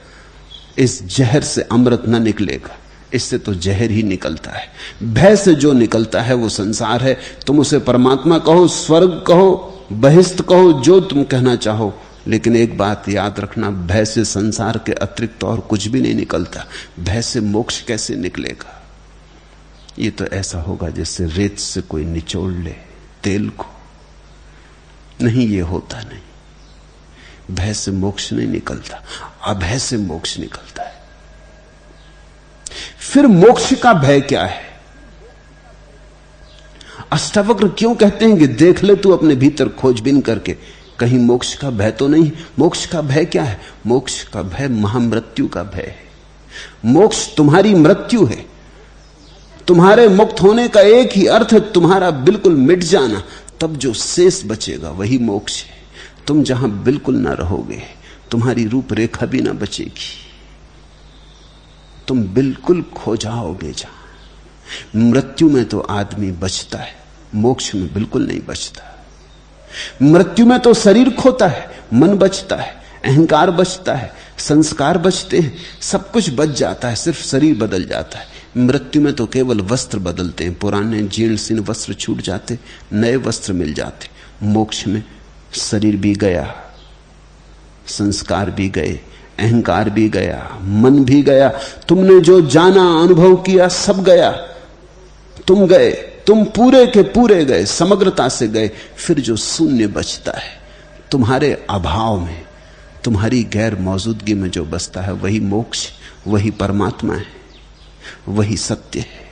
इस जहर से अमृत न निकलेगा, इससे तो जहर ही निकलता है। भय से जो निकलता है वो संसार है। तुम उसे परमात्मा कहो, स्वर्ग कहो, बहिष्ठ कहो, जो तुम कहना चाहो, लेकिन एक बात याद रखना, भय से संसार के अतिरिक्त और कुछ भी नहीं निकलता। भय से मोक्ष कैसे निकलेगा? ये तो ऐसा होगा जैसे रेत से कोई निचोड़ ले तेल को। नहीं, ये होता नहीं। भय से मोक्ष नहीं निकलता, अभय से मोक्ष निकलता है। फिर मोक्ष का भय क्या है? अष्टावक्र क्यों कहते हैं कि देख ले तू अपने भीतर खोजबीन करके, कहीं मोक्ष का भय तो नहीं। मोक्ष का भय क्या है? मोक्ष का भय महामृत्यु का भय है। मोक्ष तुम्हारी मृत्यु है। तुम्हारे मुक्त होने का एक ही अर्थ है तुम्हारा बिल्कुल मिट जाना। तब जो शेष बचेगा वही मोक्ष है। तुम जहां बिल्कुल ना रहोगे, तुम्हारी रूपरेखा भी ना बचेगी, तुम बिल्कुल खो जाओगे। जहां मृत्यु में तो आदमी बचता है, मोक्ष में बिल्कुल नहीं बचता। मृत्यु में तो शरीर खोता है, मन बचता है, अहंकार बचता है, संस्कार बचते हैं, सब कुछ बच जाता है, सिर्फ शरीर बदल जाता है। मृत्यु में तो केवल वस्त्र बदलते हैं, पुराने जीर्ण शीर्ण वस्त्र छूट जाते, नए वस्त्र मिल जाते। मोक्ष में शरीर भी गया, संस्कार भी गए, अहंकार भी गया, मन भी गया। तुमने जो जाना, अनुभव किया, सब गया। तुम गए, तुम पूरे के पूरे गए, समग्रता से गए। फिर जो शून्य बचता है तुम्हारे अभाव में, तुम्हारी गैर मौजूदगी में जो बचता है, वही मोक्ष, वही परमात्मा है, वही सत्य है।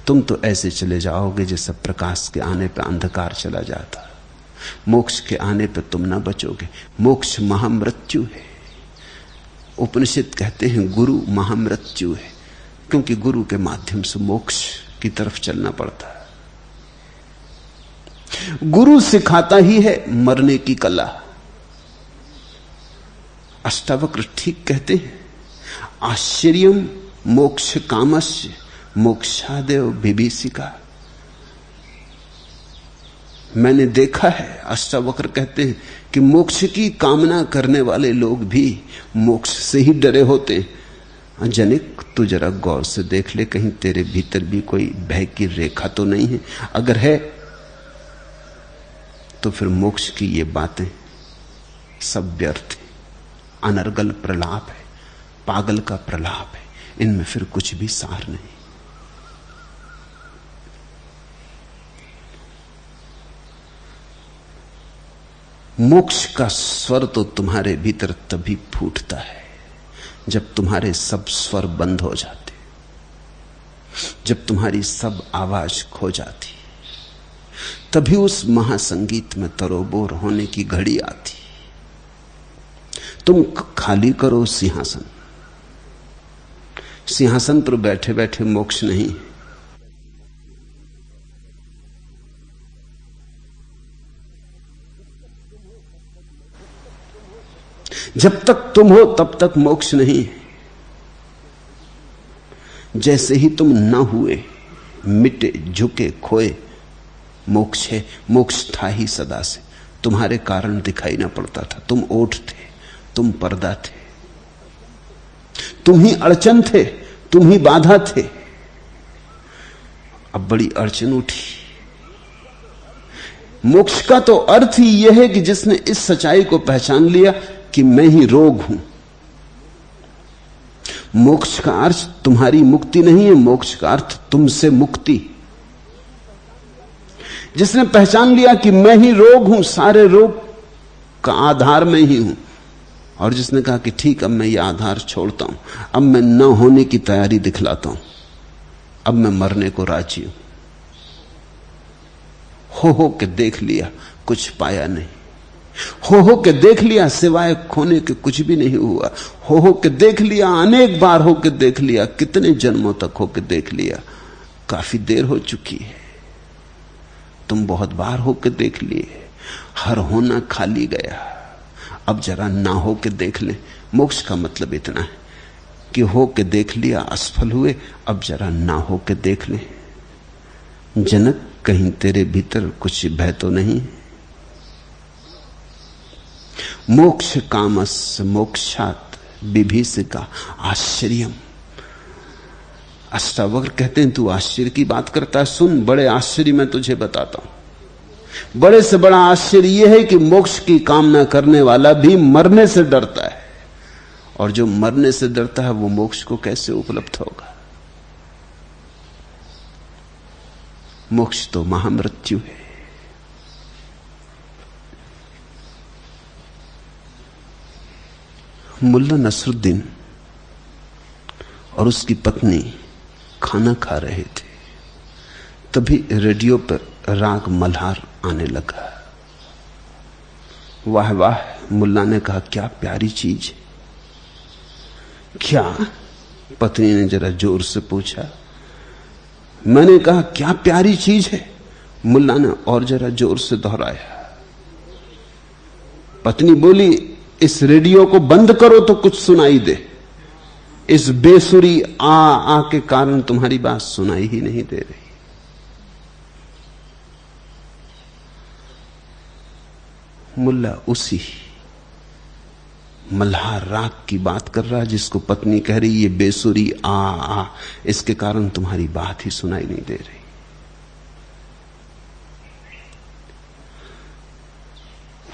तुम तो ऐसे चले जाओगे जैसे प्रकाश के आने पर अंधकार चला जाता। मोक्ष के आने पर तुम ना बचोगे। मोक्ष महामृत्यु है। उपनिषद कहते हैं गुरु महामृत्यु है, क्योंकि गुरु के माध्यम से मोक्ष की तरफ चलना पड़ता है। गुरु सिखाता ही है मरने की कला। अष्टावक्र ठीक कहते हैं, आश्चर्यम मोक्ष कामस्य मोक्षादेव विभीषिका। मैंने देखा है, अष्टावक्र कहते हैं, कि मोक्ष की कामना करने वाले लोग भी मोक्ष से ही डरे होते हैं। जनिक, तू जरा गौर से देख ले, कहीं तेरे भीतर भी कोई भय की रेखा तो नहीं है। अगर है तो फिर मोक्ष की ये बातें सब व्यर्थ है, अनर्गल प्रलाप है, पागल का प्रलाप है। इनमें फिर कुछ भी सार नहीं। मोक्ष का स्वर तो तुम्हारे भीतर तभी फूटता है जब तुम्हारे सब स्वर बंद हो जाते। जब तुम्हारी सब आवाज खो जाती, तभी उस महासंगीत में तरोबोर होने की घड़ी आती। तुम खाली करो सिंहासन। सिंहासन पर बैठे बैठे मोक्ष नहीं। जब तक तुम हो तब तक मोक्ष नहीं। जैसे ही तुम न हुए, मिटे, झुके, खोए, मोक्ष है। मोक्ष था ही सदा से। तुम्हारे कारण दिखाई ना पड़ता था। तुम ओठ थे, तुम पर्दा थे, तुम ही अड़चन थे, तुम ही बाधा थे। अब बड़ी अड़चन उठी। मोक्ष का तो अर्थ ही यह है कि जिसने इस सच्चाई को पहचान लिया कि मैं ही रोग हूं। मोक्ष का अर्थ तुम्हारी मुक्ति नहीं है, मोक्ष का अर्थ तुमसे मुक्ति। जिसने पहचान लिया कि मैं ही रोग हूं, सारे रोग का आधार मैं ही हूं, और जिसने कहा कि ठीक, अब मैं ये आधार छोड़ता हूं, अब मैं न होने की तैयारी दिखलाता हूं, अब मैं मरने को राजी हूं। हो के देख लिया, कुछ पाया नहीं। हो के देख लिया, सिवाय खोने के कुछ भी नहीं हुआ। हो के देख लिया, अनेक बार हो के देख लिया, कितने जन्मों तक हो के देख लिया। काफी देर हो चुकी है। तुम बहुत बार हो के देख लिए, हर होना खाली गया। अब जरा ना हो के देख ले। मोक्ष का मतलब इतना है कि हो के देख लिया, असफल हुए, अब जरा ना हो के देख ले। जनक, कहीं तेरे भीतर कुछ भय तो नहीं? मोक्ष कामस मोक्षात बिभीषिका आश्चर्यम। अष्टावक्र कहते हैं तू आश्चर्य की बात करता है, सुन, बड़े आश्चर्य मैं तुझे बताता हूं। बड़े से बड़ा आश्चर्य यह है कि मोक्ष की कामना करने वाला भी मरने से डरता है, और जो मरने से डरता है वो मोक्ष को कैसे उपलब्ध होगा? मोक्ष तो महामृत्यु है। मुल्ला नसरुद्दीन और उसकी पत्नी खाना खा रहे थे, तभी रेडियो पर राग मल्हार आने लगा। वाह वाह, मुल्ला ने कहा, क्या प्यारी चीज है। क्या? पत्नी ने जरा जोर से पूछा। मैंने कहा, क्या प्यारी चीज है? मुल्ला ने और जरा जोर से दोहराया। पत्नी बोली, इस रेडियो को बंद करो तो कुछ सुनाई दे। इस बेसुरी आ के कारण तुम्हारी बात सुनाई ही नहीं दे रही। मुल्ला उसी मल्हार राग की बात कर रहा है जिसको पत्नी कह रही, ये बेसुरी आ, इसके कारण तुम्हारी बात ही सुनाई नहीं दे रही।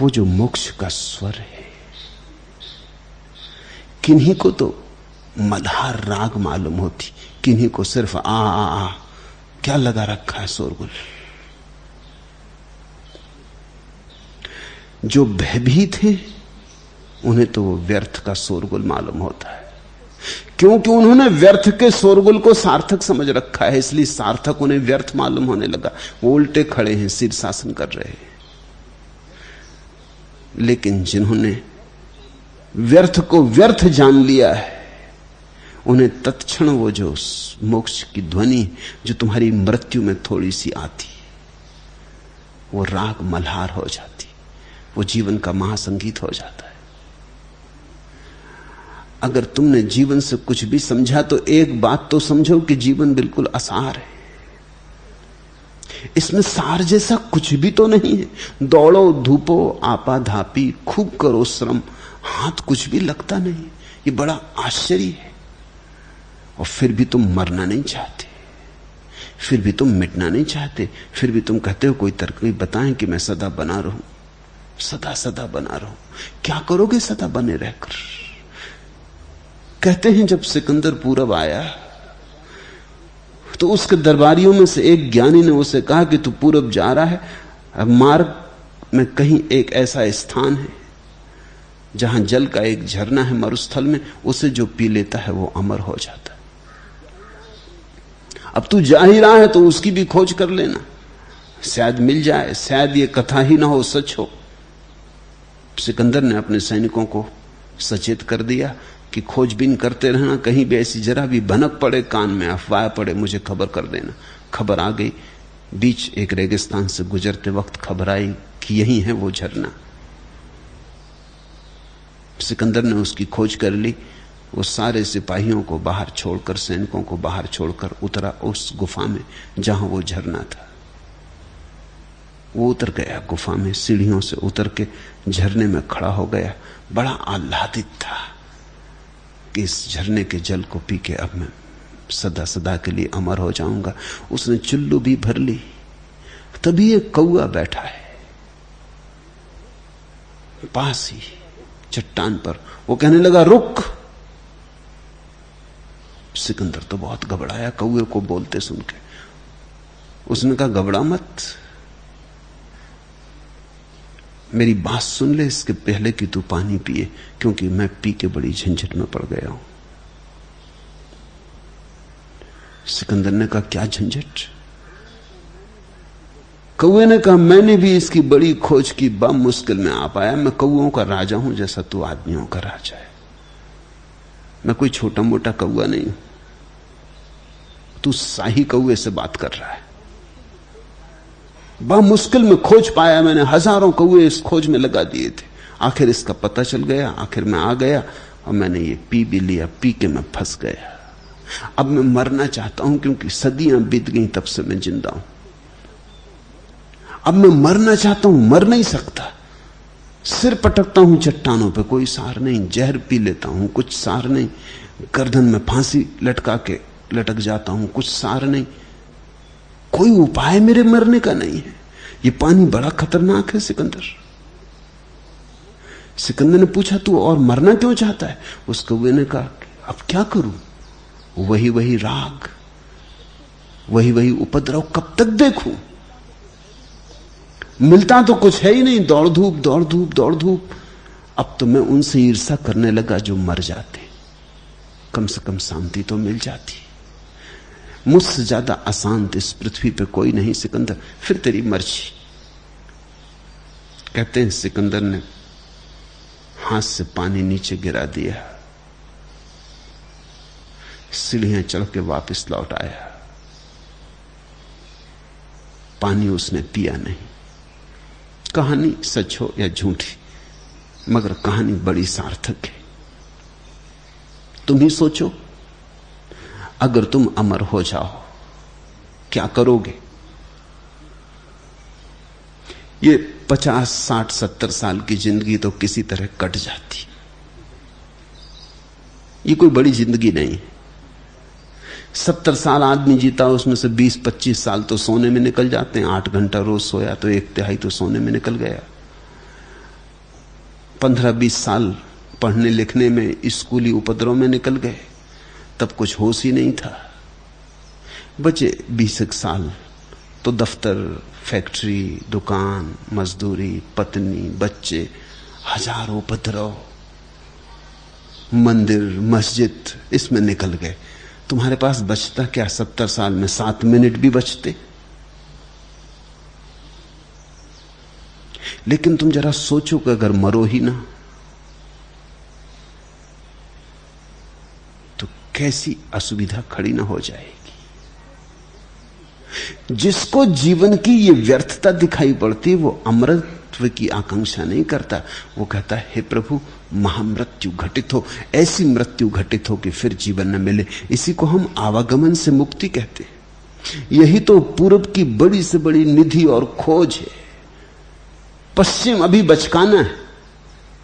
वो जो मोक्ष का स्वर है, किन्हीं को तो मल्हार राग मालूम होती, किन्हीं को सिर्फ आ क्या लगा रखा है शोरगुल। जो भयभीत हैं उन्हें तो वो व्यर्थ का शोरगुल मालूम होता है, क्योंकि उन्होंने व्यर्थ के शोरगुल को सार्थक समझ रखा है, इसलिए सार्थक उन्हें व्यर्थ मालूम होने लगा। वो उल्टे खड़े हैं, शीर्षासन कर रहे हैं। लेकिन जिन्होंने व्यर्थ को व्यर्थ जान लिया है, उन्हें तत्क्षण वो जो मोक्ष की ध्वनि जो तुम्हारी मृत्यु में थोड़ी सी आती, वो राग मल्हार हो जाती, वो जीवन का महासंगीत हो जाता है। अगर तुमने जीवन से कुछ भी समझा तो एक बात तो समझो कि जीवन बिल्कुल असार है। इसमें सार जैसा कुछ भी तो नहीं है। दौड़ो धूपो आपाधापी, खूब करो श्रम, हाथ कुछ भी लगता नहीं। ये बड़ा आश्चर्य है। और फिर भी तुम मरना नहीं चाहते, फिर भी तुम मिटना नहीं चाहते, फिर भी तुम कहते हो कोई तरकीब बताएं कि मैं सदा बना रहूं, सदा सदा बना रहूं। क्या करोगे सदा बने रहकर? कहते हैं जब सिकंदर पूरब आया तो उसके दरबारियों में से एक ज्ञानी ने उसे कहा कि तू पूरब जा रहा है, अब मार्ग में कहीं एक ऐसा स्थान है जहां जल का एक झरना है मरुस्थल में, उसे जो पी लेता है वो अमर हो जाता है। अब तू जा ही रहा है तो उसकी भी खोज कर लेना, शायद मिल जाए, शायद ये कथा ही ना हो, सच हो। सिकंदर ने अपने सैनिकों को सचेत कर दिया कि खोजबीन करते रहना, कहीं भी ऐसी जरा भी भनक पड़े, कान में अफवाह पड़े, मुझे खबर कर देना। खबर आ गई, बीच एक रेगिस्तान से गुजरते वक्त खबर आई कि यही है वो झरना। सिकंदर ने उसकी खोज कर ली। वो सारे सिपाहियों को बाहर छोड़कर, सैनिकों को बाहर छोड़कर उतरा उस गुफा में जहां वो झरना था। वो उतर गया गुफा में, सीढ़ियों से उतर के झरने में खड़ा हो गया। बड़ा आह्लादित था कि इस झरने के जल को पी के अब मैं सदा सदा के लिए अमर हो जाऊंगा। उसने चुल्लू भी भर ली। तभी एक कौआ बैठा है पास ही चट्टान पर। वो कहने लगा, रुक। सिकंदर तो बहुत घबराया कौए को बोलते सुन के। उसने कहा, घबरा मत, मेरी बात सुन ले इसके पहले कि तू पानी पिए, क्योंकि मैं पी के बड़ी झंझट में पड़ गया हूं। सिकंदर ने कहा, क्या झंझट? कौए ने कहा, मैंने भी इसकी बड़ी खोज की, बड़ा मुश्किल में आ पाया। मैं कौओं का राजा हूं जैसा तू आदमियों का राजा है। मैं कोई छोटा मोटा कौआ नहीं हूं। तू शाही कौए से बात कर रहा है। बड़ा मुश्किल में खोज पाया मैंने, हजारों कौए इस खोज में लगा दिए थे। आखिर इसका पता चल गया, आखिर मैं आ गया और मैंने ये पी भी लिया। पी के मैं फंस गया। अब मैं मरना चाहता हूं, क्योंकि सदियां बीत गई तब से मैं जिंदा हूं। अब मैं मरना चाहता हूं, मर नहीं सकता। सिर पटकता हूं चट्टानों पे, कोई सार नहीं। जहर पी लेता हूं, कुछ सार नहीं। गर्दन में फांसी लटका के लटक जाता हूं, कुछ सार नहीं। कोई उपाय मेरे मरने का नहीं है। ये पानी बड़ा खतरनाक है सिकंदर। सिकंदर ने पूछा, तू और मरना क्यों चाहता है? उस कौवे ने कहा, अब क्या करूं? वही वही राग, वही वही उपद्रव कब तक देखूं? मिलता तो कुछ है ही नहीं। दौड़ धूप दौड़ धूप दौड़ धूप। अब तो मैं उनसे ईर्ष्या करने लगा जो मर जाते। कम से कम शांति तो मिल जाती। मुझसे ज्यादा अशांत इस पृथ्वी पे कोई नहीं सिकंदर। फिर तेरी मर्जी। कहते हैं सिकंदर ने हाथ से पानी नीचे गिरा दिया, सीढ़ियां चढ़ के वापस लौट आया। पानी उसने पिया नहीं। कहानी सच हो या झूठी, मगर कहानी बड़ी सार्थक है। तुम ही सोचो, अगर तुम अमर हो जाओ क्या करोगे? ये 50, 60, 70 साल की जिंदगी तो किसी तरह कट जाती। ये कोई बड़ी जिंदगी नहीं है। 70 साल आदमी जीता, उसमें से 20-25 साल तो सोने में निकल जाते हैं। 8 घंटा रोज सोया तो 1/3 तो सोने में निकल गया। 15-20 साल पढ़ने लिखने में, स्कूली उपद्रव में निकल गए, तब कुछ होश ही नहीं था। बचे 20 साल तो दफ्तर, फैक्ट्री, दुकान, मजदूरी, पत्नी, बच्चे, हजारों उपद्रव, मंदिर, मस्जिद, इसमें निकल गए। तुम्हारे पास बचता क्या? 70 साल में 7 मिनट भी बचते। लेकिन तुम जरा सोचो कि अगर मरो ही ना तो कैसी असुविधा खड़ी ना हो जाएगी। जिसको जीवन की ये व्यर्थता दिखाई पड़ती, वो अमरत्व की आकांक्षा नहीं करता। वो कहता है, हे प्रभु, महामृत्यु घटित हो, ऐसी मृत्यु घटित हो कि फिर जीवन न मिले। इसी को हम आवागमन से मुक्ति कहते हैं। यही तो पूरब की बड़ी से बड़ी निधि और खोज है। पश्चिम अभी बचकाना है,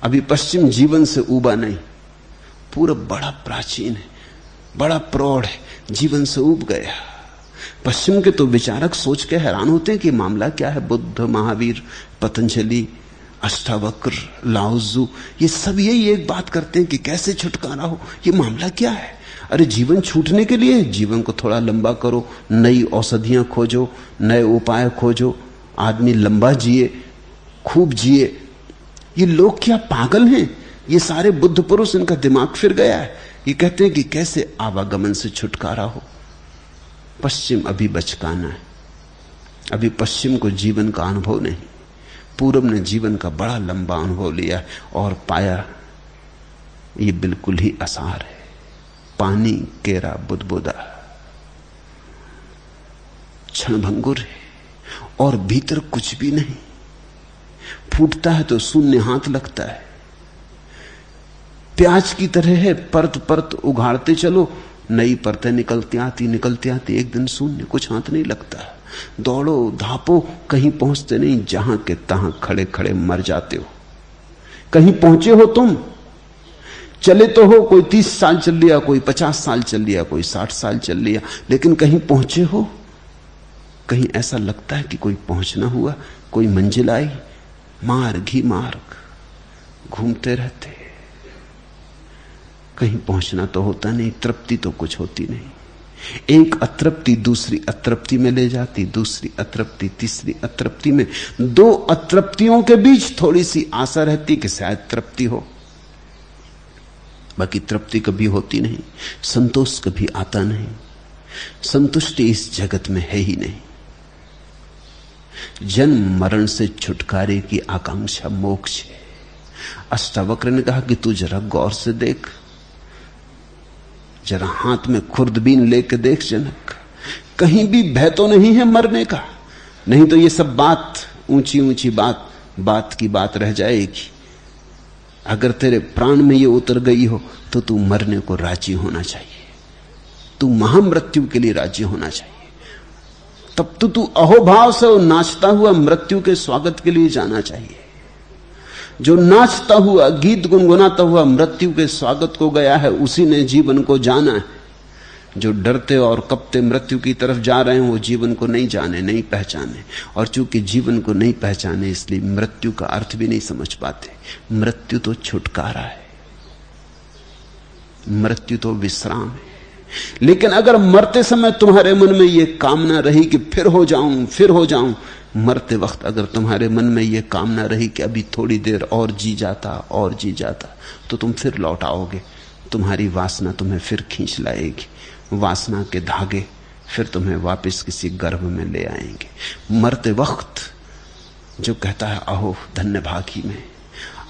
अभी पश्चिम जीवन से उबा नहीं। पूरब बड़ा प्राचीन है, बड़ा प्रौढ़ है, जीवन से उब गया। पश्चिम के तो विचारक सोच के हैरान होते हैं कि मामला क्या है। बुद्ध, महावीर, पतंजलि, अष्टावक्र, लाओजू, ये सब यही एक बात करते हैं कि कैसे छुटकारा हो। ये मामला क्या है? अरे जीवन छूटने के लिए जीवन को थोड़ा लंबा करो, नई औषधियां खोजो, नए उपाय खोजो, आदमी लंबा जिए, खूब जिए। ये लोग क्या पागल हैं? ये सारे बुद्ध पुरुष, इनका दिमाग फिर गया है। ये कहते हैं कि कैसे आवागमन से छुटकारा हो। पश्चिम अभी बचकाना है, अभी पश्चिम को जीवन का अनुभव नहीं। पूरब ने जीवन का बड़ा लंबा अनुभव लिया और पाया ये बिल्कुल ही असार है, पानी केरा बुदबुदा, क्षणभंगुर है और भीतर कुछ भी नहीं। फूटता है तो शून्य हाथ लगता है। प्याज की तरह है, परत परत उघाड़ते चलो, नई परतें निकलती आती, एक दिन शून्य, कुछ हाथ नहीं लगता। दौड़ो धापो, कहीं पहुंचते नहीं, जहां के तहां खड़े खड़े मर जाते हो। कहीं पहुंचे हो तुम, चले तो हो, कोई 30 साल चल लिया, कोई 50 साल चल लिया, कोई 60 साल चल लिया, लेकिन कहीं पहुंचे हो? कहीं ऐसा लगता है कि कोई पहुंचना हुआ, कोई मंजिल आई? मार्ग ही मार्ग, घूमते रहते, कहीं पहुंचना तो होता नहीं, तृप्ति तो कुछ होती नहीं। एक अतृप्ति दूसरी अतृप्ति में ले जाती, दूसरी अतृप्ति तीसरी अतृप्ति में। 2 अतृप्तियों के बीच थोड़ी सी आशा रहती कि शायद तृप्ति हो, बाकी तृप्ति कभी होती नहीं, संतोष कभी आता नहीं। संतुष्टि इस जगत में है ही नहीं। जन्म मरण से छुटकारे की आकांक्षा मोक्ष है। अष्टावक्र ने कहा कि तू जरा गौर से देख, जरा हाथ में खुर्दबीन लेके देख जनक, कहीं भी भय तो नहीं है मरने का। नहीं तो ये सब बात ऊंची ऊंची बात की बात रह जाएगी। अगर तेरे प्राण में ये उतर गई हो तो तू मरने को राजी होना चाहिए, तू महामृत्यु के लिए राजी होना चाहिए। तब तो तू अहोभाव से नाचता हुआ मृत्यु के स्वागत के लिए जाना चाहिए। जो नाचता हुआ गीत गुनगुनाता हुआ मृत्यु के स्वागत को गया है, उसी ने जीवन को जाना है। जो डरते और कपते मृत्यु की तरफ जा रहे हैं, वो जीवन को नहीं जाने, नहीं पहचाने। और चूंकि जीवन को नहीं पहचाने, इसलिए मृत्यु का अर्थ भी नहीं समझ पाते। मृत्यु तो छुटकारा है, मृत्यु तो विश्राम है। लेकिन अगर मरते समय तुम्हारे मन में यह कामना रही कि फिर हो जाऊं, मरते वक्त अगर तुम्हारे मन में यह कामना रही कि अभी थोड़ी देर और जी जाता, तो तुम फिर लौट आओगे। तुम्हारी वासना तुम्हें फिर खींच लाएगी, वासना के धागे फिर तुम्हें वापस किसी गर्भ में ले आएंगे। मरते वक्त जो कहता है अहो धन्य भागी में,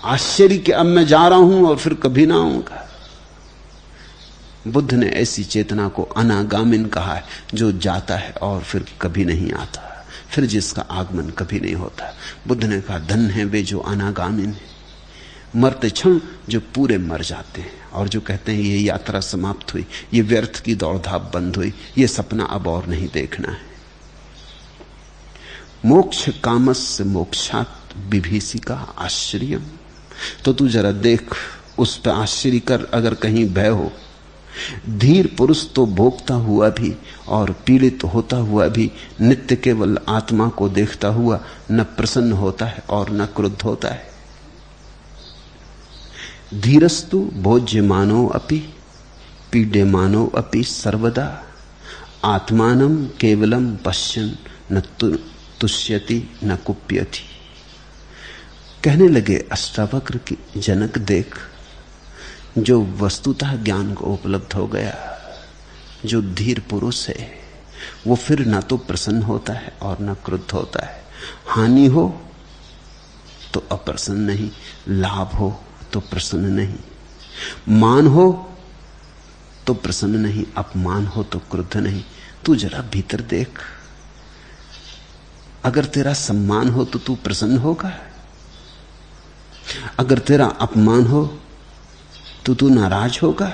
आश्चर्य कि अब मैं जा रहा हूं और फिर कभी ना आऊंगा। बुद्ध ने ऐसी चेतना को अनागामिन कहा है, जो जाता है और फिर कभी नहीं आता, फिर जिसका आगमन कभी नहीं होता। बुद्ध ने कहा धन्य है वे जो अनागामिन है, मरते क्षण जो पूरे मर जाते हैं और जो कहते हैं ये यात्रा समाप्त हुई, ये व्यर्थ की दौड़धाप बंद हुई, ये सपना अब और नहीं देखना है। मोक्ष कामस्य मोक्षात् बिभीषिका आश्चर्यम। तो तू जरा देख, उस पर आश्चर्य कर अगर कहीं भय हो। धीर पुरुष तो भोगता हुआ भी और पीड़ित होता हुआ भी नित्य केवल आत्मा को देखता हुआ न प्रसन्न होता है और न क्रुद्ध होता है। धीरस्तु भोज्यमानो अपि पीड्यमानो अपि सर्वदा आत्मानं केवलम पश्यन् न तुष्यति न कुप्यति। कहने लगे अष्टावक्र की जनक देख, जो वस्तुतः ज्ञान को उपलब्ध हो गया, जो धीर पुरुष है, वो फिर ना तो प्रसन्न होता है और ना क्रुद्ध होता है। हानि हो तो अप्रसन्न नहीं, लाभ हो तो प्रसन्न नहीं, मान हो तो प्रसन्न नहीं, अपमान हो तो क्रुद्ध नहीं। तू जरा भीतर देख, अगर तेरा सम्मान हो तो तू प्रसन्न होगा, अगर तेरा अपमान हो तो तू नाराज होगा,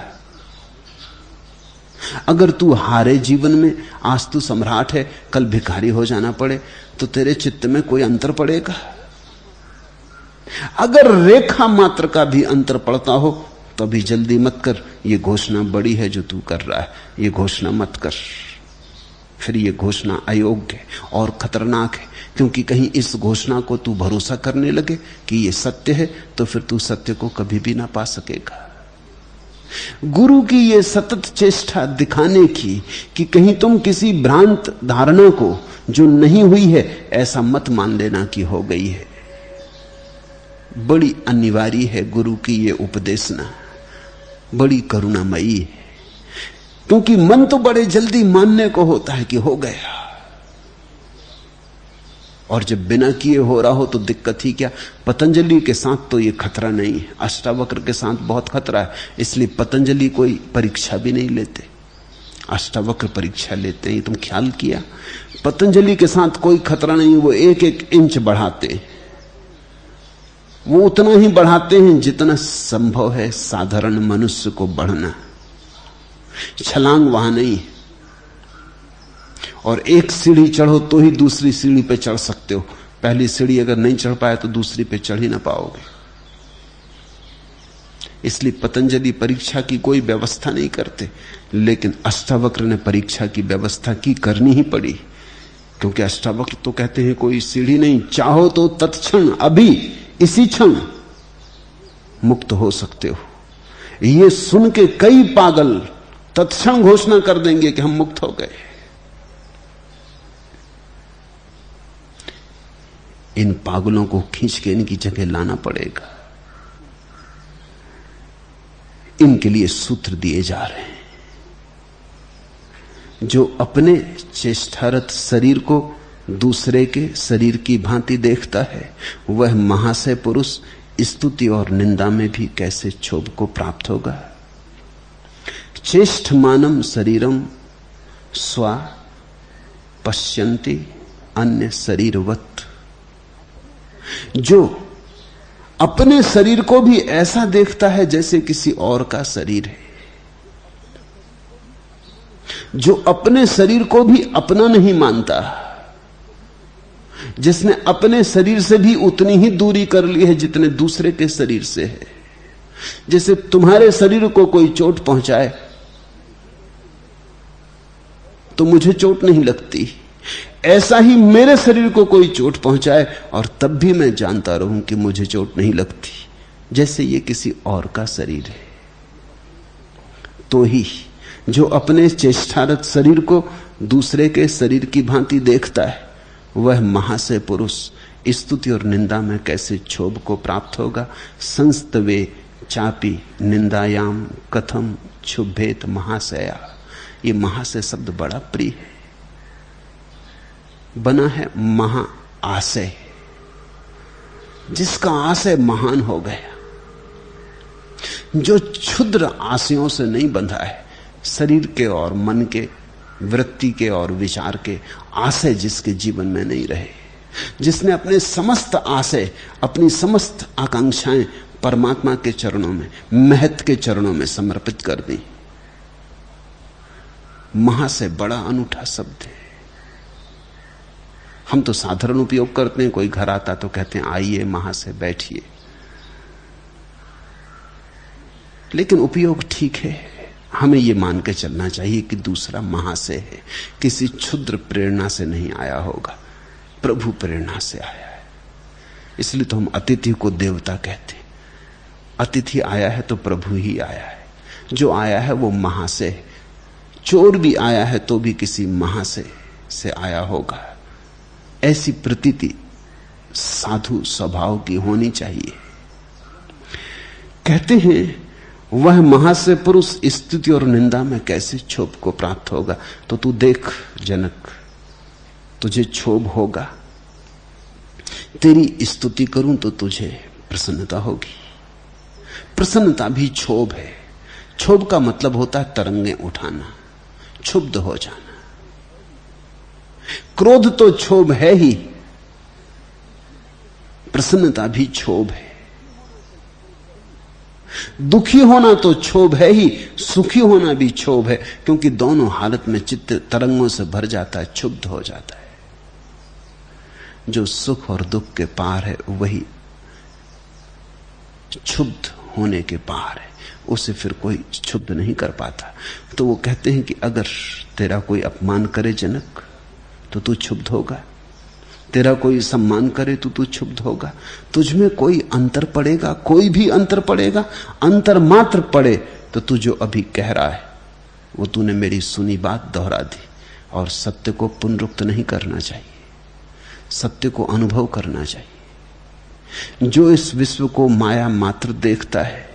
अगर तू हारे जीवन में, आज तू सम्राट है कल भिखारी हो जाना पड़े, तो तेरे चित्त में कोई अंतर पड़ेगा? अगर रेखा मात्र का भी अंतर पड़ता हो तो अभी जल्दी मत कर, ये घोषणा बड़ी है जो तू कर रहा है, ये घोषणा मत कर। फिर ये घोषणा अयोग्य और खतरनाक है, क्योंकि कहीं इस घोषणा को तू भरोसा करने लगे कि ये सत्य है, तो फिर तू सत्य को कभी भी ना पा सकेगा। गुरु की ये सतत चेष्टा दिखाने की कि कहीं तुम किसी भ्रांत धारणा को जो नहीं हुई है ऐसा मत मान लेना कि हो गई है, बड़ी अनिवार्य है। गुरु की ये उपदेशना बड़ी करुणामयी है, क्योंकि मन तो बड़े जल्दी मानने को होता है कि हो गया, और जब बिना किए हो रहा हो तो दिक्कत ही क्या। पतंजलि के साथ तो ये खतरा नहीं है, अष्टावक्र के साथ बहुत खतरा है, इसलिए पतंजलि कोई परीक्षा भी नहीं लेते, अष्टावक्र परीक्षा लेते हैं। तुम ख्याल किया, पतंजलि के साथ कोई खतरा नहीं, वो एक एक इंच बढ़ाते, वो उतना ही बढ़ाते हैं जितना संभव है साधारण मनुष्य को बढ़ना। छलांग वहां नहीं है, और एक सीढ़ी चढ़ो तो ही दूसरी सीढ़ी पे चढ़ सकते हो, पहली सीढ़ी अगर नहीं चढ़ पाए तो दूसरी पे चढ़ ही ना पाओगे। इसलिए पतंजलि परीक्षा की कोई व्यवस्था नहीं करते, लेकिन अष्टावक्र ने परीक्षा की व्यवस्था की, करनी ही पड़ी, क्योंकि अष्टावक्र तो कहते हैं कोई सीढ़ी नहीं, चाहो तो तत्क्षण अभी इसी क्षण मुक्त हो सकते हो। ये सुन के कई पागल तत्क्षण घोषणा कर देंगे कि हम मुक्त हो गए। इन पागलों को खींच के इनकी जगह लाना पड़ेगा। इनके लिए सूत्र दिए जा रहे हैं। जो अपने चेष्टारत शरीर को दूसरे के शरीर की भांति देखता है, वह महाशय पुरुष स्तुति और निंदा में भी कैसे क्षोभ को प्राप्त होगा। चेष्टमानम शरीरम स्वा पश्यन्ति अन्य शरीरवत्। जो अपने शरीर को भी ऐसा देखता है जैसे किसी और का शरीर है, जो अपने शरीर को भी अपना नहीं मानता, जिसने अपने शरीर से भी उतनी ही दूरी कर ली है जितने दूसरे के शरीर से है। जैसे तुम्हारे शरीर को कोई चोट पहुंचाए तो मुझे चोट नहीं लगती, ऐसा ही मेरे शरीर को कोई चोट पहुंचाए और तब भी मैं जानता रहूं कि मुझे चोट नहीं लगती, जैसे ये किसी और का शरीर है। तो ही जो अपने चेष्टारत शरीर को दूसरे के शरीर की भांति देखता है, वह महाशय पुरुष स्तुति और निंदा में कैसे क्षोभ को प्राप्त होगा। संस्तवे चापी निंदायाम कथम क्षुभेत महाशया। ये महाशय शब्द बड़ा प्रिय है, बना है महा आशय, जिसका आशय महान हो गया, जो क्षुद्र आशयों से नहीं बंधा है, शरीर के और मन के, वृत्ति के और विचार के आशय जिसके जीवन में नहीं रहे, जिसने अपने समस्त आशय, अपनी समस्त आकांक्षाएं परमात्मा के चरणों में, महत के चरणों में समर्पित कर दी। महाशय बड़ा अनूठा शब्द है। हम तो साधारण उपयोग करते हैं, कोई घर आता तो कहते हैं आइए महाशय बैठिए, लेकिन उपयोग ठीक है। हमें यह मान के चलना चाहिए कि दूसरा महाशय है, किसी क्षुद्र प्रेरणा से नहीं आया होगा, प्रभु प्रेरणा से आया है। इसलिए तो हम अतिथि को देवता कहते हैं। अतिथि आया है तो प्रभु ही आया है, जो आया है वो महाशय है। चोर भी आया है तो भी किसी महाशय से आया होगा, ऐसी प्रतीति साधु स्वभाव की होनी चाहिए। कहते हैं वह महाशय पुरुष स्तुति और निंदा में कैसे क्षोभ को प्राप्त होगा। तो तू देख जनक, तुझे क्षोभ होगा। तेरी स्तुति करूं तो तुझे प्रसन्नता होगी। प्रसन्नता भी क्षोभ है। क्षोभ का मतलब होता है तरंगें उठाना, क्षुब्ध हो जाना। क्रोध तो क्षोभ है ही, प्रसन्नता भी क्षोभ है। दुखी होना तो क्षोभ है ही, सुखी होना भी क्षोभ है, क्योंकि दोनों हालत में चित्त तरंगों से भर जाता है, क्षुब्ध हो जाता है। जो सुख और दुख के पार है वही क्षुब्ध होने के पार है, उसे फिर कोई क्षुब्ध नहीं कर पाता। तो वो कहते हैं कि अगर तेरा कोई अपमान करे जनक तो तू क्षुब्ध होगा, तेरा कोई सम्मान करे तो तू क्षुब्ध होगा। तुझमें कोई अंतर पड़ेगा, कोई भी अंतर पड़ेगा, अंतर मात्र पड़े तो तू जो अभी कह रहा है वो तूने मेरी सुनी बात दोहरा दी। और सत्य को पुनरुक्त नहीं करना चाहिए, सत्य को अनुभव करना चाहिए। जो इस विश्व को माया मात्र देखता है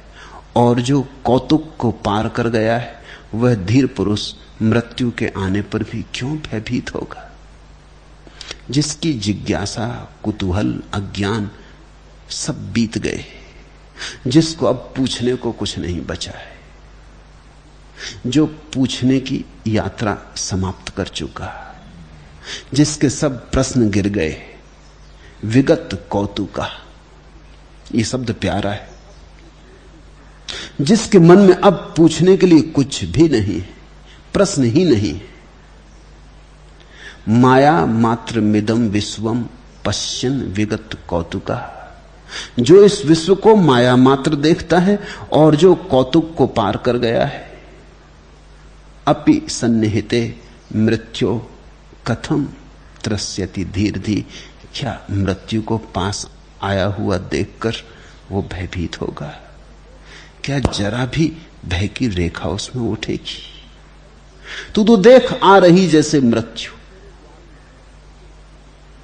और जो कौतुक को पार कर गया है, वह धीर पुरुष मृत्यु के आने पर भी क्यों भयभीत होगा? जिसकी जिज्ञासा, कुतूहल, अज्ञान सब बीत गए, जिसको अब पूछने को कुछ नहीं बचा है, जो पूछने की यात्रा समाप्त कर चुका, जिसके सब प्रश्न गिर गए, विगत कौतुका, ये शब्द प्यारा है, जिसके मन में अब पूछने के लिए कुछ भी नहीं, प्रश्न ही नहीं। माया मात्र मिदम विश्वम पश्यन विगत कौतुका, जो इस विश्व को माया मात्र देखता है और जो कौतुक को पार कर गया है। अपि सन्निहिते मृत्यो कथम त्रस्यति धीर्धि, क्या मृत्यु को पास आया हुआ देखकर वो भयभीत होगा? क्या जरा भी भय की रेखा उसमें उठेगी? तू तो देख आ रही जैसे मृत्यु,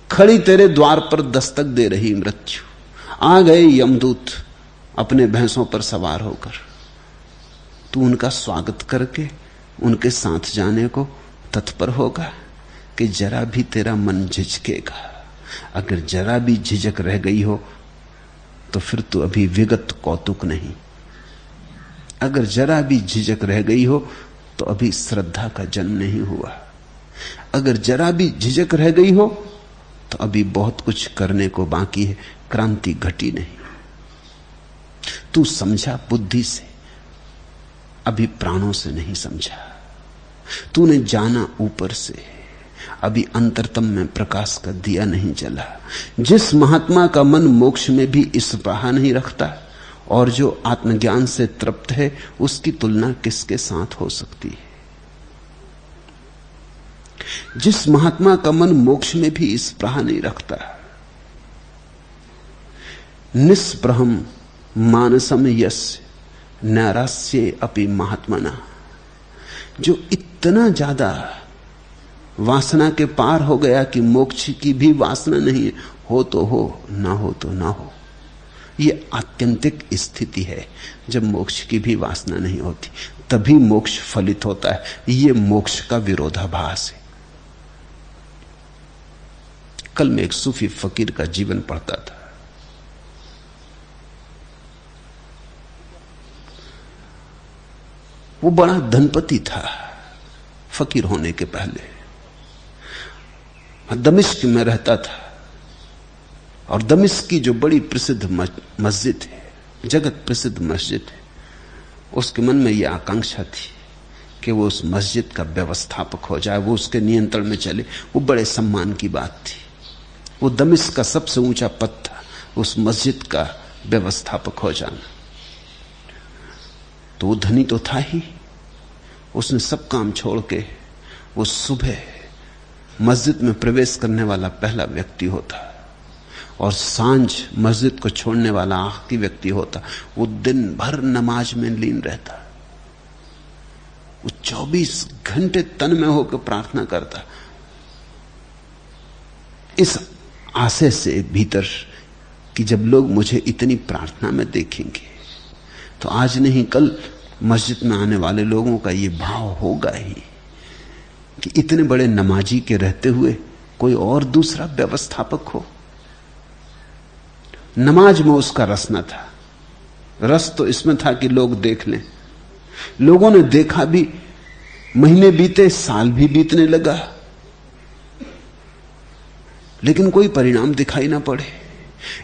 खड़ी तेरे द्वार पर दस्तक दे रही मृत्यु। आ गए यमदूत अपने भैंसों पर सवार होकर, तू उनका स्वागत करके उनके साथ जाने को तत्पर होगा कि जरा भी तेरा मन झिझकेगा? अगर जरा भी झिझक रह गई हो तो फिर तू अभी विगत कौतुक नहीं, अगर जरा भी झिझक रह गई हो तो अभी श्रद्धा का जन्म नहीं हुआ, अगर जरा भी झिझक रह गई हो तो अभी बहुत कुछ करने को बाकी है, क्रांति घटी नहीं। तू समझा बुद्धि से, अभी प्राणों से नहीं समझा। तूने जाना ऊपर से, अभी अंतरतम में प्रकाश का दिया नहीं जला। जिस महात्मा का मन मोक्ष में भी स्पृहा नहीं रखता और जो आत्मज्ञान से तृप्त है, उसकी तुलना किसके साथ हो सकती है? जिस महात्मा का मन मोक्ष में भी स्पृहा नहीं रखता, निस्पृहम मानसम यस्य नैरास्ये अपि महात्मना, जो इतना ज्यादा वासना के पार हो गया कि मोक्ष की भी वासना नहीं है, हो तो हो, ना हो तो ना हो। यह आत्यंतिक स्थिति है जब मोक्ष की भी वासना नहीं होती, तभी मोक्ष फलित होता है। यह मोक्ष का विरोधाभास है। कल मैं एक सूफी फकीर का जीवन पढ़ता था। वो बड़ा धनपति था फकीर होने के पहले, दमिश्क में रहता था और दमिश्क की जो बड़ी प्रसिद्ध मस्जिद है, जगत प्रसिद्ध मस्जिद है, उसके मन में यह आकांक्षा थी कि वो उस मस्जिद का व्यवस्थापक हो जाए, वो उसके नियंत्रण में चले। वो बड़े सम्मान की बात थी। वो दमिश्क का सबसे ऊंचा पद था, उस मस्जिद का व्यवस्थापक हो जाना। तो वो धनी तो था ही, उसने सब काम छोड़ के वो सुबह मस्जिद में प्रवेश करने वाला पहला व्यक्ति होता और सांझ मस्जिद को छोड़ने वाला आखिरी व्यक्ति होता। वो दिन भर नमाज में लीन रहता, वो 24 घंटे तन में होकर प्रार्थना करता, इस आशय से भीतर कि जब लोग मुझे इतनी प्रार्थना में देखेंगे तो आज नहीं कल मस्जिद में आने वाले लोगों का ये भाव होगा ही कि इतने बड़े नमाजी के रहते हुए कोई और दूसरा व्यवस्थापक हो। नमाज में उसका रस न था, रस तो इसमें था कि लोग देख लें। लोगों ने देखा भी, महीने बीते, साल भी बीतने लगा, लेकिन कोई परिणाम दिखाई ना पड़े।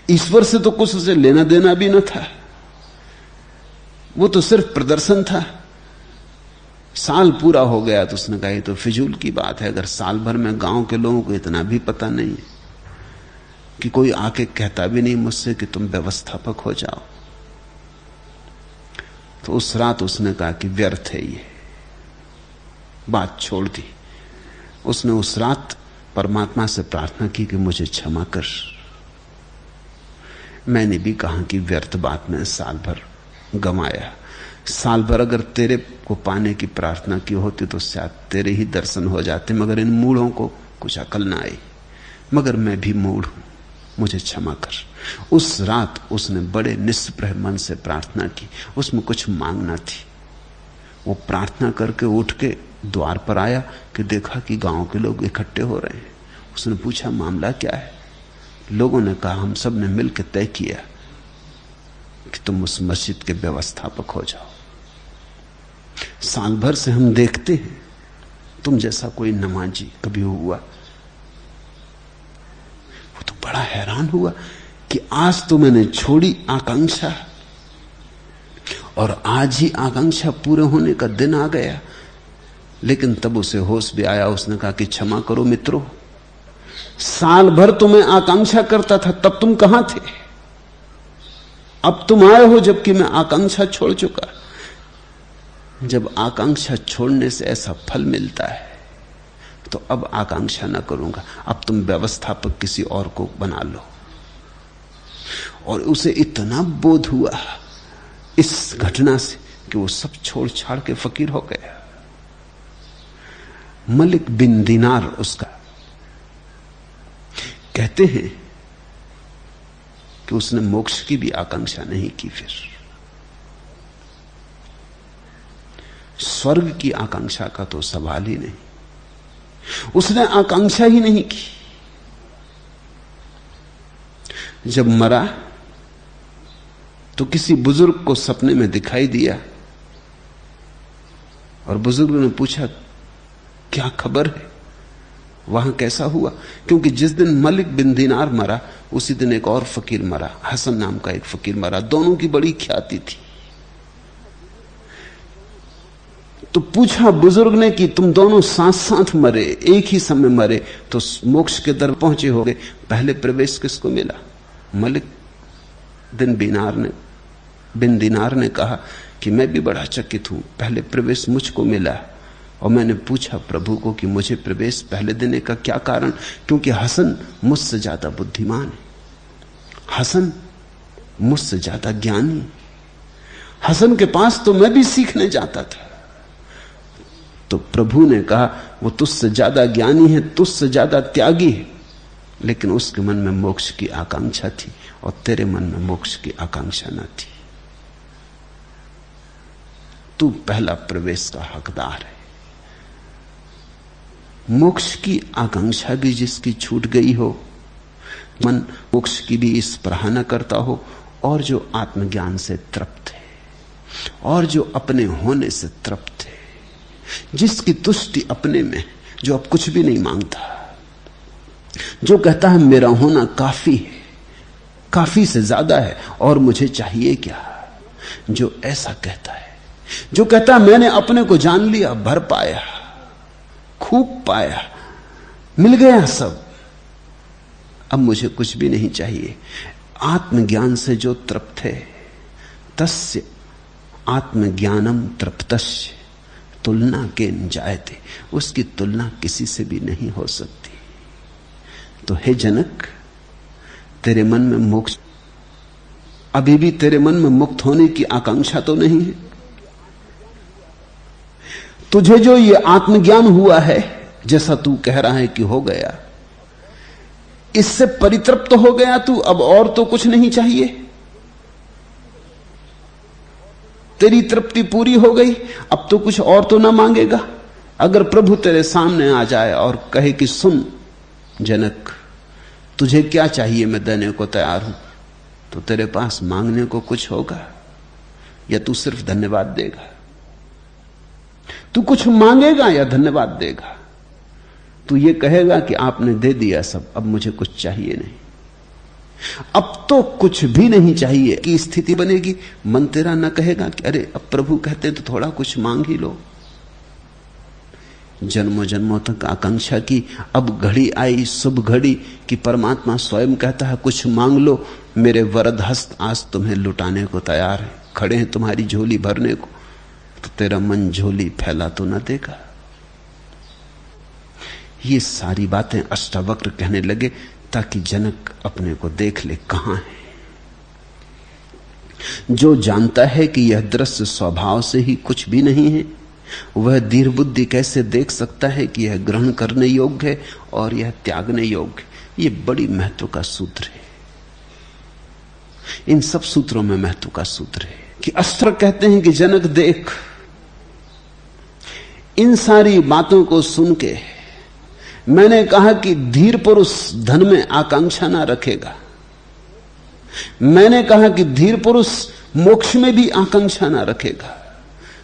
ईश्वर से तो कुछ उसे लेना देना भी न था, वो तो सिर्फ प्रदर्शन था। साल पूरा हो गया तो उसने कहा ये तो फिजूल की बात है। अगर साल भर में गांव के लोगों को इतना भी पता नहीं है कि कोई आके कहता भी नहीं मुझसे कि तुम व्यवस्थापक हो जाओ, तो उस रात उसने कहा कि व्यर्थ है, ये बात छोड़ दी। उसने उस रात परमात्मा से प्रार्थना की कि मुझे क्षमा कर। मैंने भी कहा कि व्यर्थ बात में साल भर गमाया। साल भर अगर तेरे को पाने की प्रार्थना की होती तो शायद तेरे ही दर्शन हो जाते, मगर इन मूढ़ों को कुछ अकल ना आई। मगर मैं भी मूढ़ हूं, मुझे क्षमा कर। उस रात उसने बड़े निस्पृह मन से प्रार्थना की, उसमें कुछ मांगना थी। वो प्रार्थना करके उठ के द्वार पर आया कि देखा कि गांव के लोग इकट्ठे हो रहे हैं। उसने पूछा मामला क्या है? लोगों ने कहा हम सब ने मिलकर तय किया कि तुम उस मस्जिद के व्यवस्थापक हो जाओ। साल भर से हम देखते हैं तुम जैसा कोई नमाजी कभी हुआ। वो तो बड़ा हैरान हुआ कि आज तो मैंने छोड़ी आकांक्षा और आज ही आकांक्षा पूरे होने का दिन आ गया। लेकिन तब उसे होश भी आया। उसने कहा कि क्षमा करो मित्रों, साल भर तो मैं आकांक्षा करता था, तब तुम कहां थे? अब तुम आए हो जबकि मैं आकांक्षा छोड़ चुका। जब आकांक्षा छोड़ने से ऐसा फल मिलता है तो अब आकांक्षा ना करूंगा। अब तुम व्यवस्थापक किसी और को बना लो। और उसे इतना बोध हुआ इस घटना से कि वो सब छोड़ छाड़ के फकीर हो गया। मलिक बिन दीनार उसका कहते हैं कि उसने मोक्ष की भी आकांक्षा नहीं की। फिर स्वर्ग की आकांक्षा का तो सवाल ही नहीं, उसने आकांक्षा ही नहीं की। जब मरा तो किसी बुजुर्ग को सपने में दिखाई दिया और बुजुर्ग ने पूछा क्या खबर है, वहां कैसा हुआ? क्योंकि जिस दिन मलिक बिन दीनार मरा उसी दिन एक और फकीर मरा, हसन नाम का एक फकीर मरा। दोनों की बड़ी ख्याति थी। तो पूछा बुजुर्ग ने कि तुम दोनों साथ साथ मरे, एक ही समय मरे, तो मोक्ष के दर पहुंचे होगे, पहले प्रवेश किसको मिला? मलिक बिन दीनार ने कहा कि मैं भी बड़ा चकित हूं, पहले प्रवेश मुझको मिला। और मैंने पूछा प्रभु को कि मुझे प्रवेश पहले देने का क्या कारण? क्योंकि हसन मुझसे ज्यादा बुद्धिमान है, हसन मुझसे ज्यादा ज्ञानी, हसन के पास तो मैं भी सीखने जाता था। तो प्रभु ने कहा वो तुझसे ज्यादा ज्ञानी है, तुझसे ज्यादा त्यागी है, लेकिन उसके मन में मोक्ष की आकांक्षा थी और तेरे मन में मोक्ष की आकांक्षा न थी। तू पहला प्रवेश का हकदार है। मोक्ष की आकांक्षा भी जिसकी छूट गई हो, मन मोक्ष की भी इस पराहना करता हो, और जो आत्मज्ञान से तृप्त है और जो अपने होने से तृप्त है, जिसकी तुष्टि अपने में, जो अब कुछ भी नहीं मांगता, जो कहता है मेरा होना काफी है, काफी से ज्यादा है और मुझे चाहिए क्या, जो ऐसा कहता है, जो कहता है मैंने अपने को जान लिया, भर पाया, खूब पाया, मिल गया सब, अब मुझे कुछ भी नहीं चाहिए। आत्मज्ञान से जो तृप्त है, तस्य आत्मज्ञानम तृप्तस्य तुलना के जायते, उसकी तुलना किसी से भी नहीं हो सकती। तो हे जनक, तेरे मन में मोक्ष, अभी भी तेरे मन में मुक्त होने की आकांक्षा तो नहीं है? तुझे जो ये आत्मज्ञान हुआ है, जैसा तू कह रहा है कि हो गया, इससे परितृप्त हो गया तू, अब और तो कुछ नहीं चाहिए, तेरी तृप्ति पूरी हो गई, अब तो कुछ और तो ना मांगेगा। अगर प्रभु तेरे सामने आ जाए और कहे कि सुन जनक, तुझे क्या चाहिए, मैं देने को तैयार हूं, तो तेरे पास मांगने को कुछ होगा या तू सिर्फ धन्यवाद देगा? तू कुछ मांगेगा या धन्यवाद देगा? तू ये कहेगा कि आपने दे दिया सब, अब मुझे कुछ चाहिए नहीं, अब तो कुछ भी नहीं चाहिए की स्थिति बनेगी। मन तेरा न कहेगा कि अरे अब प्रभु कहते तो थोड़ा कुछ मांग ही लो। जन्मों जन्मों तक आकांक्षा की, अब घड़ी आई शुभ घड़ी कि परमात्मा स्वयं कहता है कुछ मांग लो, मेरे वरद हस्त आज तुम्हें लुटाने को तैयार है, खड़े हैं तुम्हारी झोली भरने को। तो तेरा मन झोली फैला तो न देगा। ये सारी बातें अष्टावक्र कहने लगे ताकि जनक अपने को देख ले कहां है। जो जानता है कि यह दृश्य स्वभाव से ही कुछ भी नहीं है, वह धीर बुद्धि कैसे देख सकता है कि यह ग्रहण करने योग्य है और यह त्यागने योग्य। ये बड़ी महत्व का सूत्र है। इन सब सूत्रों में महत्व का सूत्र है कि अस्त्र कहते हैं कि जनक देख, इन सारी बातों को सुन के मैंने कहा कि धीर पुरुष धन में आकांक्षा ना रखेगा। मैंने कहा कि धीर पुरुष मोक्ष में भी आकांक्षा ना रखेगा।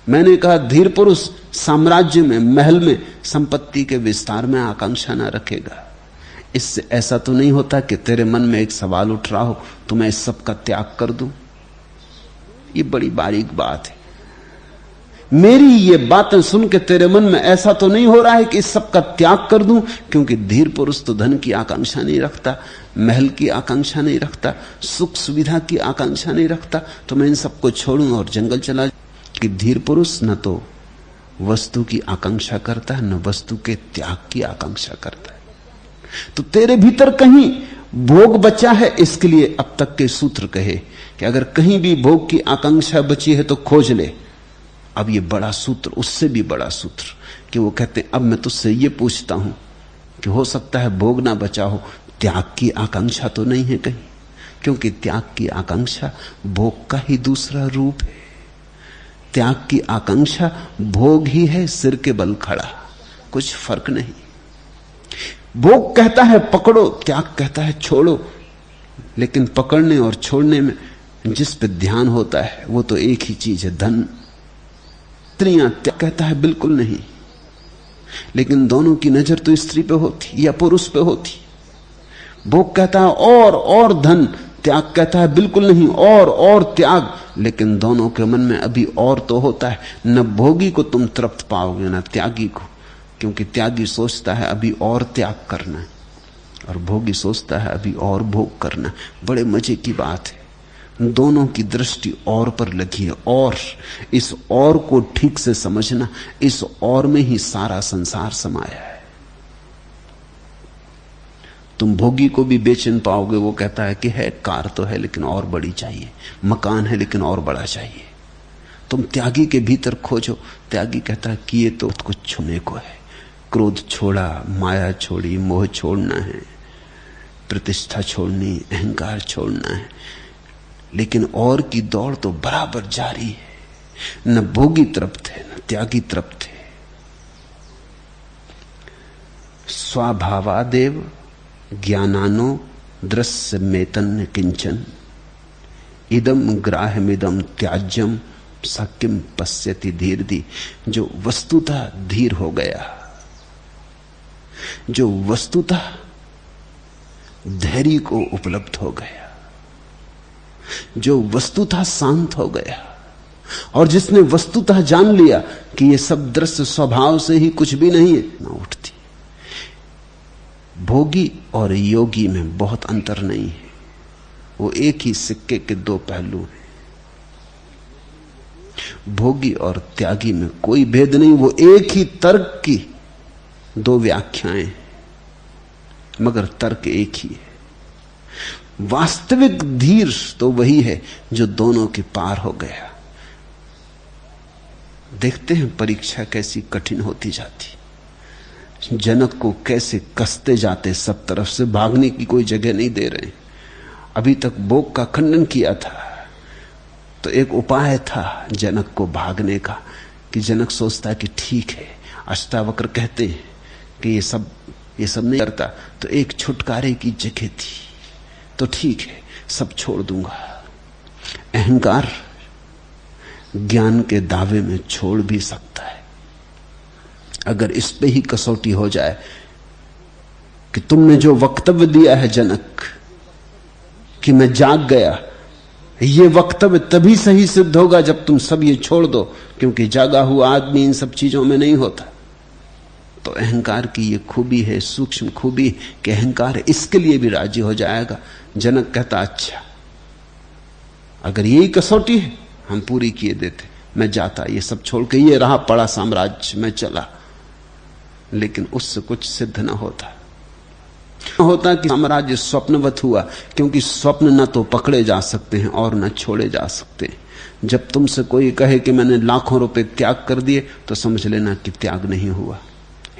मैंने कहा धीर पुरुष साम्राज्य में, महल में, संपत्ति के विस्तार में आकांक्षा ना रखेगा। इससे ऐसा तो नहीं होता कि तेरे मन में एक सवाल उठ रहा हो तो मैं इस सब का त्याग कर दूं। ये बड़ी बारीक बात है। मेरी ये बातें सुन के तेरे मन में ऐसा तो नहीं हो रहा है कि इस सब का त्याग कर दूं, क्योंकि धीर पुरुष तो धन की आकांक्षा नहीं रखता, महल की आकांक्षा नहीं रखता, सुख सुविधा की आकांक्षा नहीं रखता, तो मैं इन सबको छोड़ूं और जंगल चला। कि धीर पुरुष न तो वस्तु की आकांक्षा करता है, न वस्तु के त्याग की आकांक्षा करता है। तो तेरे भीतर कहीं भोग बचा है, इसके लिए अब तक के सूत्र कहे कि अगर कहीं भी भोग की आकांक्षा बची है तो खोज ले। अब ये बड़ा सूत्र, उससे भी बड़ा सूत्र, कि वो कहते हैं अब मैं तुझसे ये पूछता हूं कि हो सकता है भोग ना बचा हो, त्याग की आकांक्षा तो नहीं है कहीं? क्योंकि त्याग की आकांक्षा भोग का ही दूसरा रूप है। त्याग की आकांक्षा भोग ही है, सिर के बल खड़ा, कुछ फर्क नहीं। भोग कहता है पकड़ो, त्याग कहता है छोड़ो। लेकिन पकड़ने और छोड़ने में जिस पे ध्यान होता है वो तो एक ही चीज है, धन। स्त्रियां त्याग कहता है बिल्कुल नहीं, लेकिन दोनों की नजर तो स्त्री पे होती या पुरुष पे होती। भोग कहता है और धन, त्याग कहता है बिल्कुल नहीं, और त्याग। लेकिन दोनों के मन में अभी और तो होता है। न भोगी को तुम तृप्त पाओगे न त्यागी को, क्योंकि त्यागी सोचता है अभी और त्याग करना है, और भोगी सोचता है अभी और भोग करना है। बड़े मजे की बात है, दोनों की दृष्टि और पर लगी है। और इस और को ठीक से समझना, इस और में ही सारा संसार समाया है। तुम भोगी को भी बेचैन पाओगे, वो कहता है कि है कार तो है लेकिन और बड़ी चाहिए, मकान है लेकिन और बड़ा चाहिए। तुम त्यागी के भीतर खोजो, त्यागी कहता है कि ये तो कुछ छूने को है, क्रोध छोड़ा, माया छोड़ी, मोह छोड़ना है, प्रतिष्ठा छोड़नी, अहंकार छोड़ना है। लेकिन और की दौड़ तो बराबर जारी है। न भोगी तृप्त है न त्यागी तृप्त है। स्वभावादेव ज्ञानानो दृश्य मेतन किंचन इदम ग्राह्यमिदम त्याज्यम सकिम पश्यति धीरधि। जो वस्तुतः धीर हो गया, जो वस्तुतः धैर्य को उपलब्ध हो गया, जो वस्तुतः शांत हो गया, और जिसने वस्तुतः जान लिया कि ये सब दृश्य स्वभाव से ही कुछ भी नहीं है, ना उठती। भोगी और योगी में बहुत अंतर नहीं है, वो एक ही सिक्के के दो पहलू हैं। भोगी और त्यागी में कोई भेद नहीं, वो एक ही तर्क की दो व्याख्याएं, मगर तर्क एक ही है। वास्तविक धीर तो वही है जो दोनों के पार हो गया। देखते हैं परीक्षा कैसी कठिन होती जाती। जनक को कैसे कसते जाते, सब तरफ से भागने की कोई जगह नहीं दे रहे। अभी तक भोग का खंडन किया था, तो एक उपाय था जनक को भागने का, कि जनक सोचता है कि ठीक है, अष्टावक्र कहते हैं कि ये सब नहीं करता, तो एक छुटकारे की जगह थी, तो ठीक है, सब छोड़ दूंगा। अहंकार ज्ञान के दावे में छोड़ भी सकता है, अगर इस पे ही कसौटी हो जाए कि तुमने जो वक्तव्य दिया है जनक कि मैं जाग गया, ये वक्तव्य तभी सही सिद्ध होगा जब तुम सब ये छोड़ दो, क्योंकि जागा हुआ आदमी इन सब चीजों में नहीं होता। तो अहंकार की ये खूबी है, सूक्ष्म खूबी, कि अहंकार इसके लिए भी राजी हो जाएगा। जनक कहता अच्छा, अगर यही कसौटी है हम पूरी किए देते, मैं जाता, ये सब छोड़ के, ये रहा पड़ा साम्राज्य, मैं चला। लेकिन उससे कुछ सिद्ध ना होता कि साम्राज्य स्वप्नवत हुआ, क्योंकि स्वप्न न तो पकड़े जा सकते हैं और न छोड़े जा सकते हैं। जब तुमसे कोई कहे कि मैंने लाखों रुपए त्याग कर दिए, तो समझ लेना कि त्याग नहीं हुआ,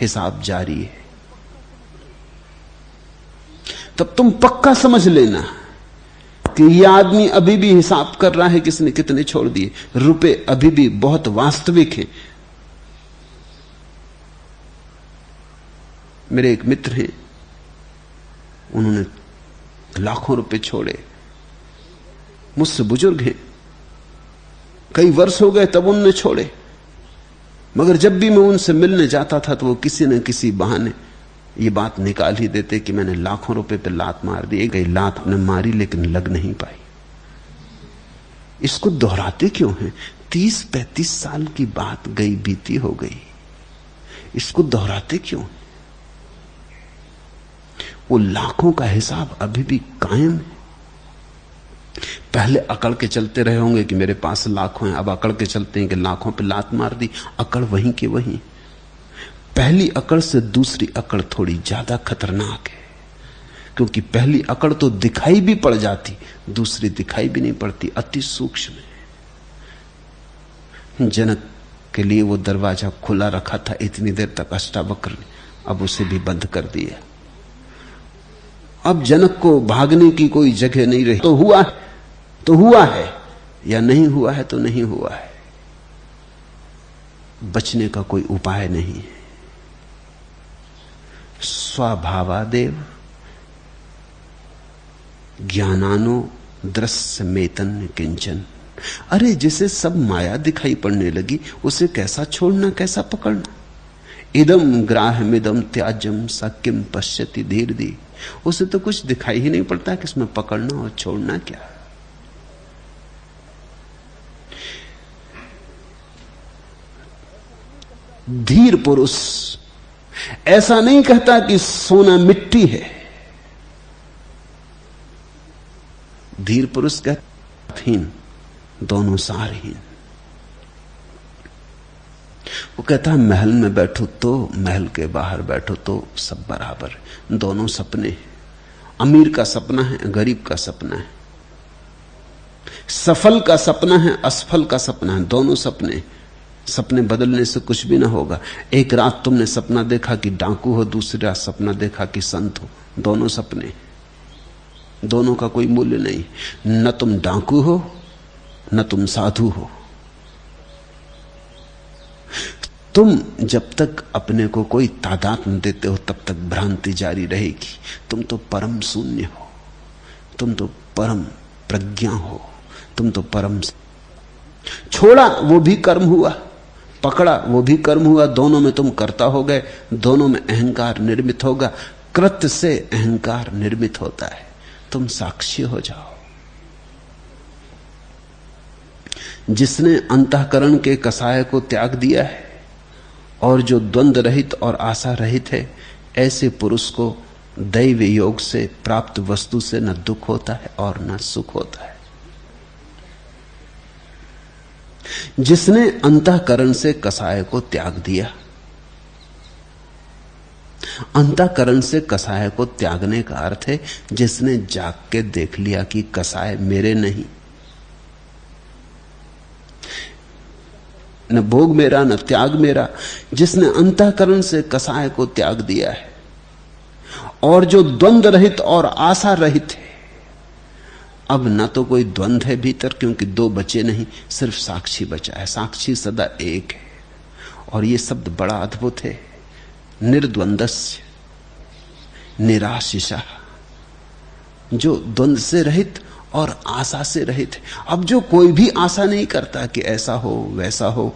हिसाब जारी है। तब तुम पक्का समझ लेना कि यह आदमी अभी भी हिसाब कर रहा है किसने कितने छोड़ दिए। रुपए अभी भी बहुत वास्तविक है, मेरे एक मित्र हैं, उन्होंने लाखों रुपए छोड़े, मुझसे बुजुर्ग हैं, कई वर्ष हो गए तब उन्होंने छोड़े, मगर जब भी मैं उनसे मिलने जाता था तो वो किसी न किसी बहाने ये बात निकाल ही देते कि मैंने लाखों रुपए पे लात मार दी। गई लात ने मारी लेकिन लग नहीं पाई। इसको दोहराते क्यों हैं? 30-35 साल की बात गई बीती हो गई, इसको दोहराते क्यों? वो लाखों का हिसाब अभी भी कायम है। पहले अकड़ के चलते रहे होंगे कि मेरे पास लाखों हैं, अब अकड़ के चलते हैं कि लाखों पे लात मार दी। अकड़ वहीं के वहीं। पहली अकड़ से दूसरी अकड़ थोड़ी ज्यादा खतरनाक है, क्योंकि पहली अकड़ तो दिखाई भी पड़ जाती, दूसरी दिखाई भी नहीं पड़ती, अति सूक्ष्म है। जनक के लिए वो दरवाजा खुला रखा था इतनी देर तक अष्टावक्र ने, अब उसे भी बंद कर दिया। अब जनक को भागने की कोई जगह नहीं रही। तो हुआ है या नहीं हुआ है तो नहीं हुआ है, बचने का कोई उपाय नहीं है। स्वभावादेव ज्ञानानो दृश्य मेतन किंचन। अरे जिसे सब माया दिखाई पड़ने लगी उसे कैसा छोड़ना, कैसा पकड़ना? इदम ग्राहमिदम त्याज्यम सकिम पश्यति धीर दी। उसे तो कुछ दिखाई ही नहीं पड़ता कि इसमें पकड़ना और छोड़ना क्या। धीर पुरुष ऐसा नहीं कहता कि सोना मिट्टी है। धीर पुरुष कहता हीन, दोनों सारहीन। वो कहता है महल में बैठो तो, महल के बाहर बैठो तो सब बराबर, दोनों सपने हैं। अमीर का सपना है, गरीब का सपना है, सफल का सपना है, असफल का सपना है, दोनों सपने। सपने बदलने से कुछ भी ना होगा। एक रात तुमने सपना देखा कि डाकू हो, दूसरी रात सपना देखा कि संत हो, दोनों सपने, दोनों का कोई मूल्य नहीं। न तुम डाकू हो न तुम साधु हो। तुम जब तक अपने को कोई तादाद न देते हो तब तक भ्रांति जारी रहेगी। तुम तो परम शून्य हो, तुम तो परम प्रज्ञा हो, तुम तो परम। छोड़ा वो भी कर्म हुआ, पकड़ा वो भी कर्म हुआ, दोनों में तुम कर्ता हो गए, दोनों में अहंकार निर्मित होगा। कृत्य से अहंकार निर्मित होता है, तुम साक्षी हो जाओ। जिसने अंतःकरण के कसाय को त्याग दिया है और जो द्वंद्व रहित और आशा रहित है, ऐसे पुरुष को दैव योग से प्राप्त वस्तु से न दुख होता है और न सुख होता है। जिसने अंतःकरण से कसाय को त्याग दिया, अंतःकरण से कसाय को त्यागने का अर्थ है जिसने जाग के देख लिया कि कसाय मेरे नहीं, न भोग मेरा न त्याग मेरा। जिसने अंतःकरण से कसाय को त्याग दिया है और जो द्वंद्व रहित और आशा रहित है, अब न तो कोई द्वंद्व है भीतर, क्योंकि दो बचे नहीं, सिर्फ साक्षी बचा है। साक्षी सदा एक है। और यह शब्द बड़ा अद्भुत है, निर्द्वंदस्य निराशिषा, जो द्वंद्व से रहित और आशा से रहित है। अब जो कोई भी आशा नहीं करता कि ऐसा हो वैसा हो,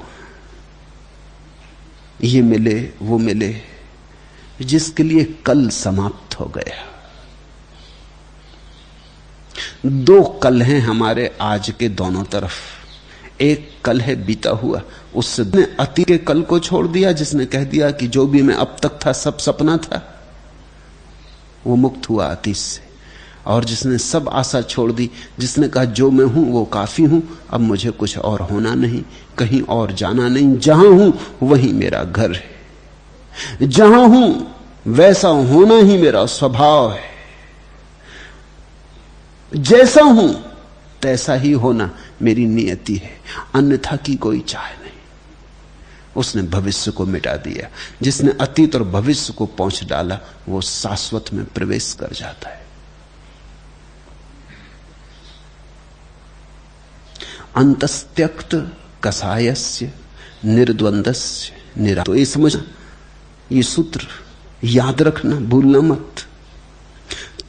ये मिले वो मिले, जिसके लिए कल समाप्त हो गया। दो कल हैं हमारे आज के दोनों तरफ। एक कल है बीता हुआ, उसने अतीत के कल को छोड़ दिया, जिसने कह दिया कि जो भी मैं अब तक था सब सपना था, वो मुक्त हुआ अतीत से। और जिसने सब आशा छोड़ दी, जिसने कहा जो मैं हूं वो काफी हूं, अब मुझे कुछ और होना नहीं, कहीं और जाना नहीं, जहां हूं वहीं मेरा घर है, जहां हूं वैसा होना ही मेरा स्वभाव है, जैसा हूं तैसा ही होना मेरी नियति है, अन्यथा की कोई चाह नहीं। उसने भविष्य को मिटा दिया। जिसने अतीत और भविष्य को पहुंच डाला वो शाश्वत में प्रवेश कर जाता है। अंतस्त्यक्त कसायस्य निर्द्वंदस्य निरा। तो ये समझ, ये सूत्र याद रखना, भूलना मत।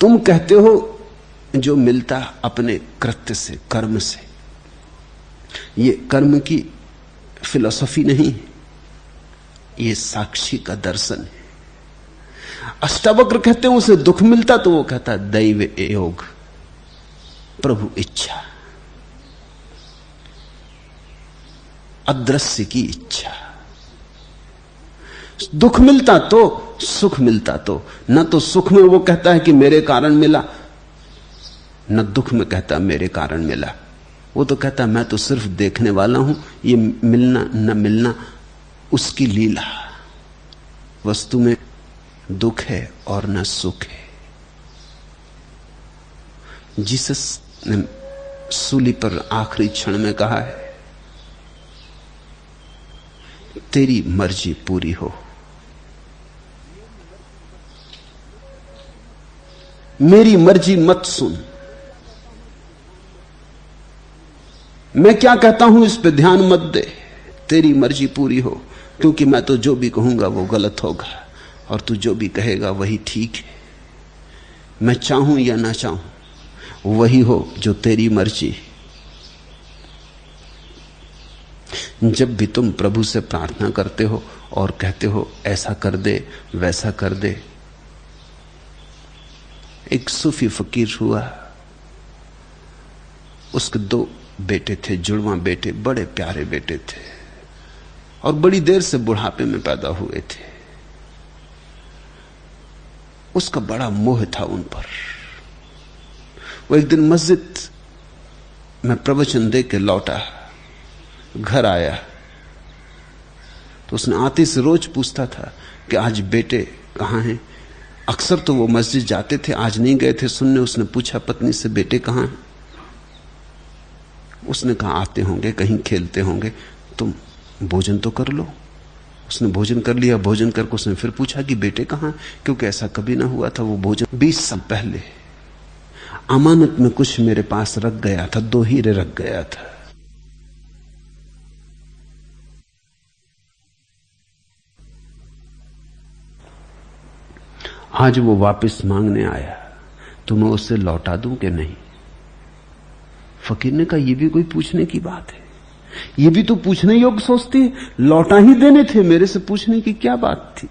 तुम कहते हो जो मिलता अपने कृत्य से, कर्म से। ये कर्म की फिलॉसफी नहीं है, ये साक्षी का दर्शन है। अष्टावक्र कहते हैं उसे दुख मिलता तो वो कहता दैव योग, प्रभु इच्छा, अदृश्य की इच्छा। दुख मिलता तो, सुख मिलता तो, न तो सुख में वो कहता है कि मेरे कारण मिला, न दुख में कहता मेरे कारण मिला। वो तो कहता मैं तो सिर्फ देखने वाला हूं, ये मिलना न मिलना उसकी लीला। वस्तु में दुख है और न सुख है। जीसस ने सूली पर आखिरी क्षण में कहा है, तेरी मर्जी पूरी हो, मेरी मर्जी मत सुन। मैं क्या कहता हूं इस पे ध्यान मत दे, तेरी मर्जी पूरी हो, क्योंकि मैं तो जो भी कहूंगा वो गलत होगा और तू जो भी कहेगा वही ठीक है। मैं चाहूं या ना चाहूं वही हो जो तेरी मर्जी। जब भी तुम प्रभु से प्रार्थना करते हो और कहते हो ऐसा कर दे वैसा कर दे। एक सूफी फकीर हुआ, उसके 2 बेटे थे, जुड़वा बेटे, बड़े प्यारे बेटे थे और बड़ी देर से बुढ़ापे में पैदा हुए थे। उसका बड़ा मोह था उन पर। वो एक दिन मस्जिद में प्रवचन दे के लौटा, घर आया तो उसने आते से रोज पूछता था कि आज बेटे कहां हैं। अक्सर तो वो मस्जिद जाते थे, आज नहीं गए थे सुनने। उसने पूछा पत्नी से, बेटे कहां हैं? उसने कहा आते होंगे, कहीं खेलते होंगे, तुम भोजन तो कर लो। उसने भोजन कर लिया। भोजन करके उसने फिर पूछा कि बेटे कहां, क्योंकि ऐसा कभी ना हुआ था। वो भोजन 20 साल पहले अमानत में कुछ मेरे पास रख गया था, 2 हीरे रख गया था। आज वो वापस मांगने आया, तो मैं उसे लौटा दूं कि नहीं? फकीर ने कहा ये भी कोई पूछने की बात है? ये भी तो पूछने योग्य सोचती है। लौटा ही देने थे, मेरे से पूछने की क्या बात थी?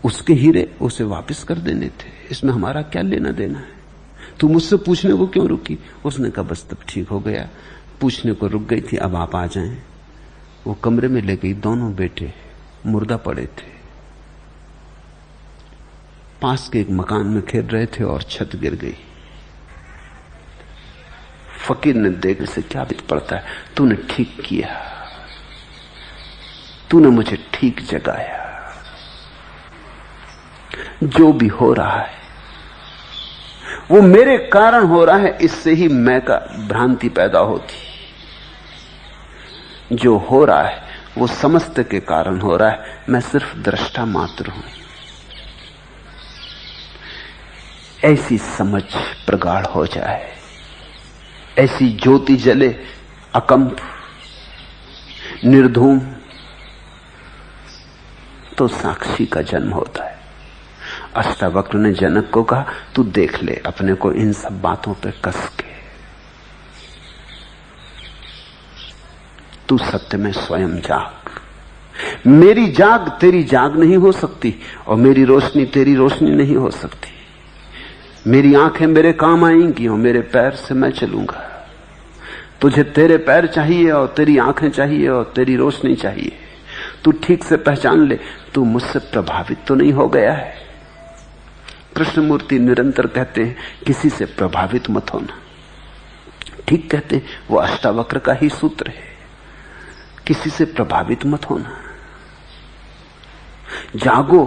उसके हीरे उसे वापस कर देने थे, इसमें हमारा क्या लेना देना है? तू मुझसे पूछने को क्यों रुकी? उसने कहा बस तब ठीक हो गया, पूछने को रुक गई थी, अब आप आ जाएं। वो कमरे में ले गई। दोनों बेटे मुर्दा पड़े थे, पास के एक मकान में खेल रहे थे और छत गिर गई। फकीर ने देखने से क्या बीत पड़ता है, तूने ठीक किया, तूने मुझे ठीक जगाया। जो भी हो रहा है वो मेरे कारण हो रहा है, इससे ही मैं का भ्रांति पैदा होती। जो हो रहा है वो समस्त के कारण हो रहा है, मैं सिर्फ दृष्टा मात्र हूं। ऐसी समझ प्रगाढ़ हो जाए, ऐसी ज्योति जले अकंप निर्धूम, तो साक्षी का जन्म होता है। अष्टावक्र ने जनक को कहा तू देख ले अपने को इन सब बातों पे कस के, तू सत्य में स्वयं जाग। मेरी जाग तेरी जाग नहीं हो सकती और मेरी रोशनी तेरी रोशनी नहीं हो सकती। मेरी आंखें मेरे काम आएंगी और मेरे पैर से मैं चलूंगा। तुझे तेरे पैर चाहिए और तेरी आंखें चाहिए और तेरी रोशनी चाहिए। तू ठीक से पहचान ले, तू मुझसे प्रभावित तो नहीं हो गया है। कृष्णमूर्ति निरंतर कहते हैं किसी से प्रभावित मत होना। ठीक कहते हैं, वो अष्टावक्र का ही सूत्र है, किसी से प्रभावित मत होना। जागो,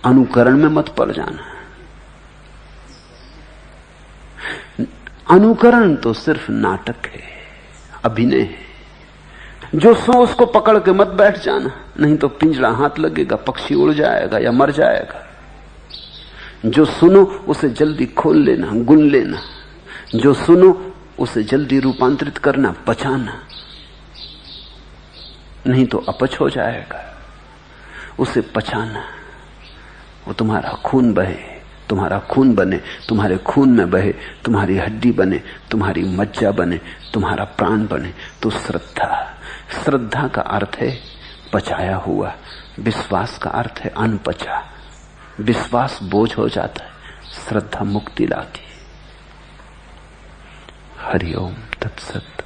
अनुकरण में मत पड़ जाना। अनुकरण तो सिर्फ नाटक है, अभिनय है। जो सो उसको पकड़ के मत बैठ जाना, नहीं तो पिंजरा हाथ लगेगा, पक्षी उड़ जाएगा या मर जाएगा। जो सुनो उसे जल्दी खोल लेना, गुन लेना। जो सुनो उसे जल्दी रूपांतरित करना, पचाना, नहीं तो अपच हो जाएगा। उसे पचाना, वो तुम्हारा खून बहे, तुम्हारा खून बने, तुम्हारे खून में बहे, तुम्हारी हड्डी बने, तुम्हारी मज्जा बने, तुम्हारा प्राण बने। तो श्रद्धा का अर्थ है पचाया हुआ, विश्वास का अर्थ है अनपचा। विश्वास बोझ हो जाता है, श्रद्धा मुक्ति लाती। हरि ओम तत्सत।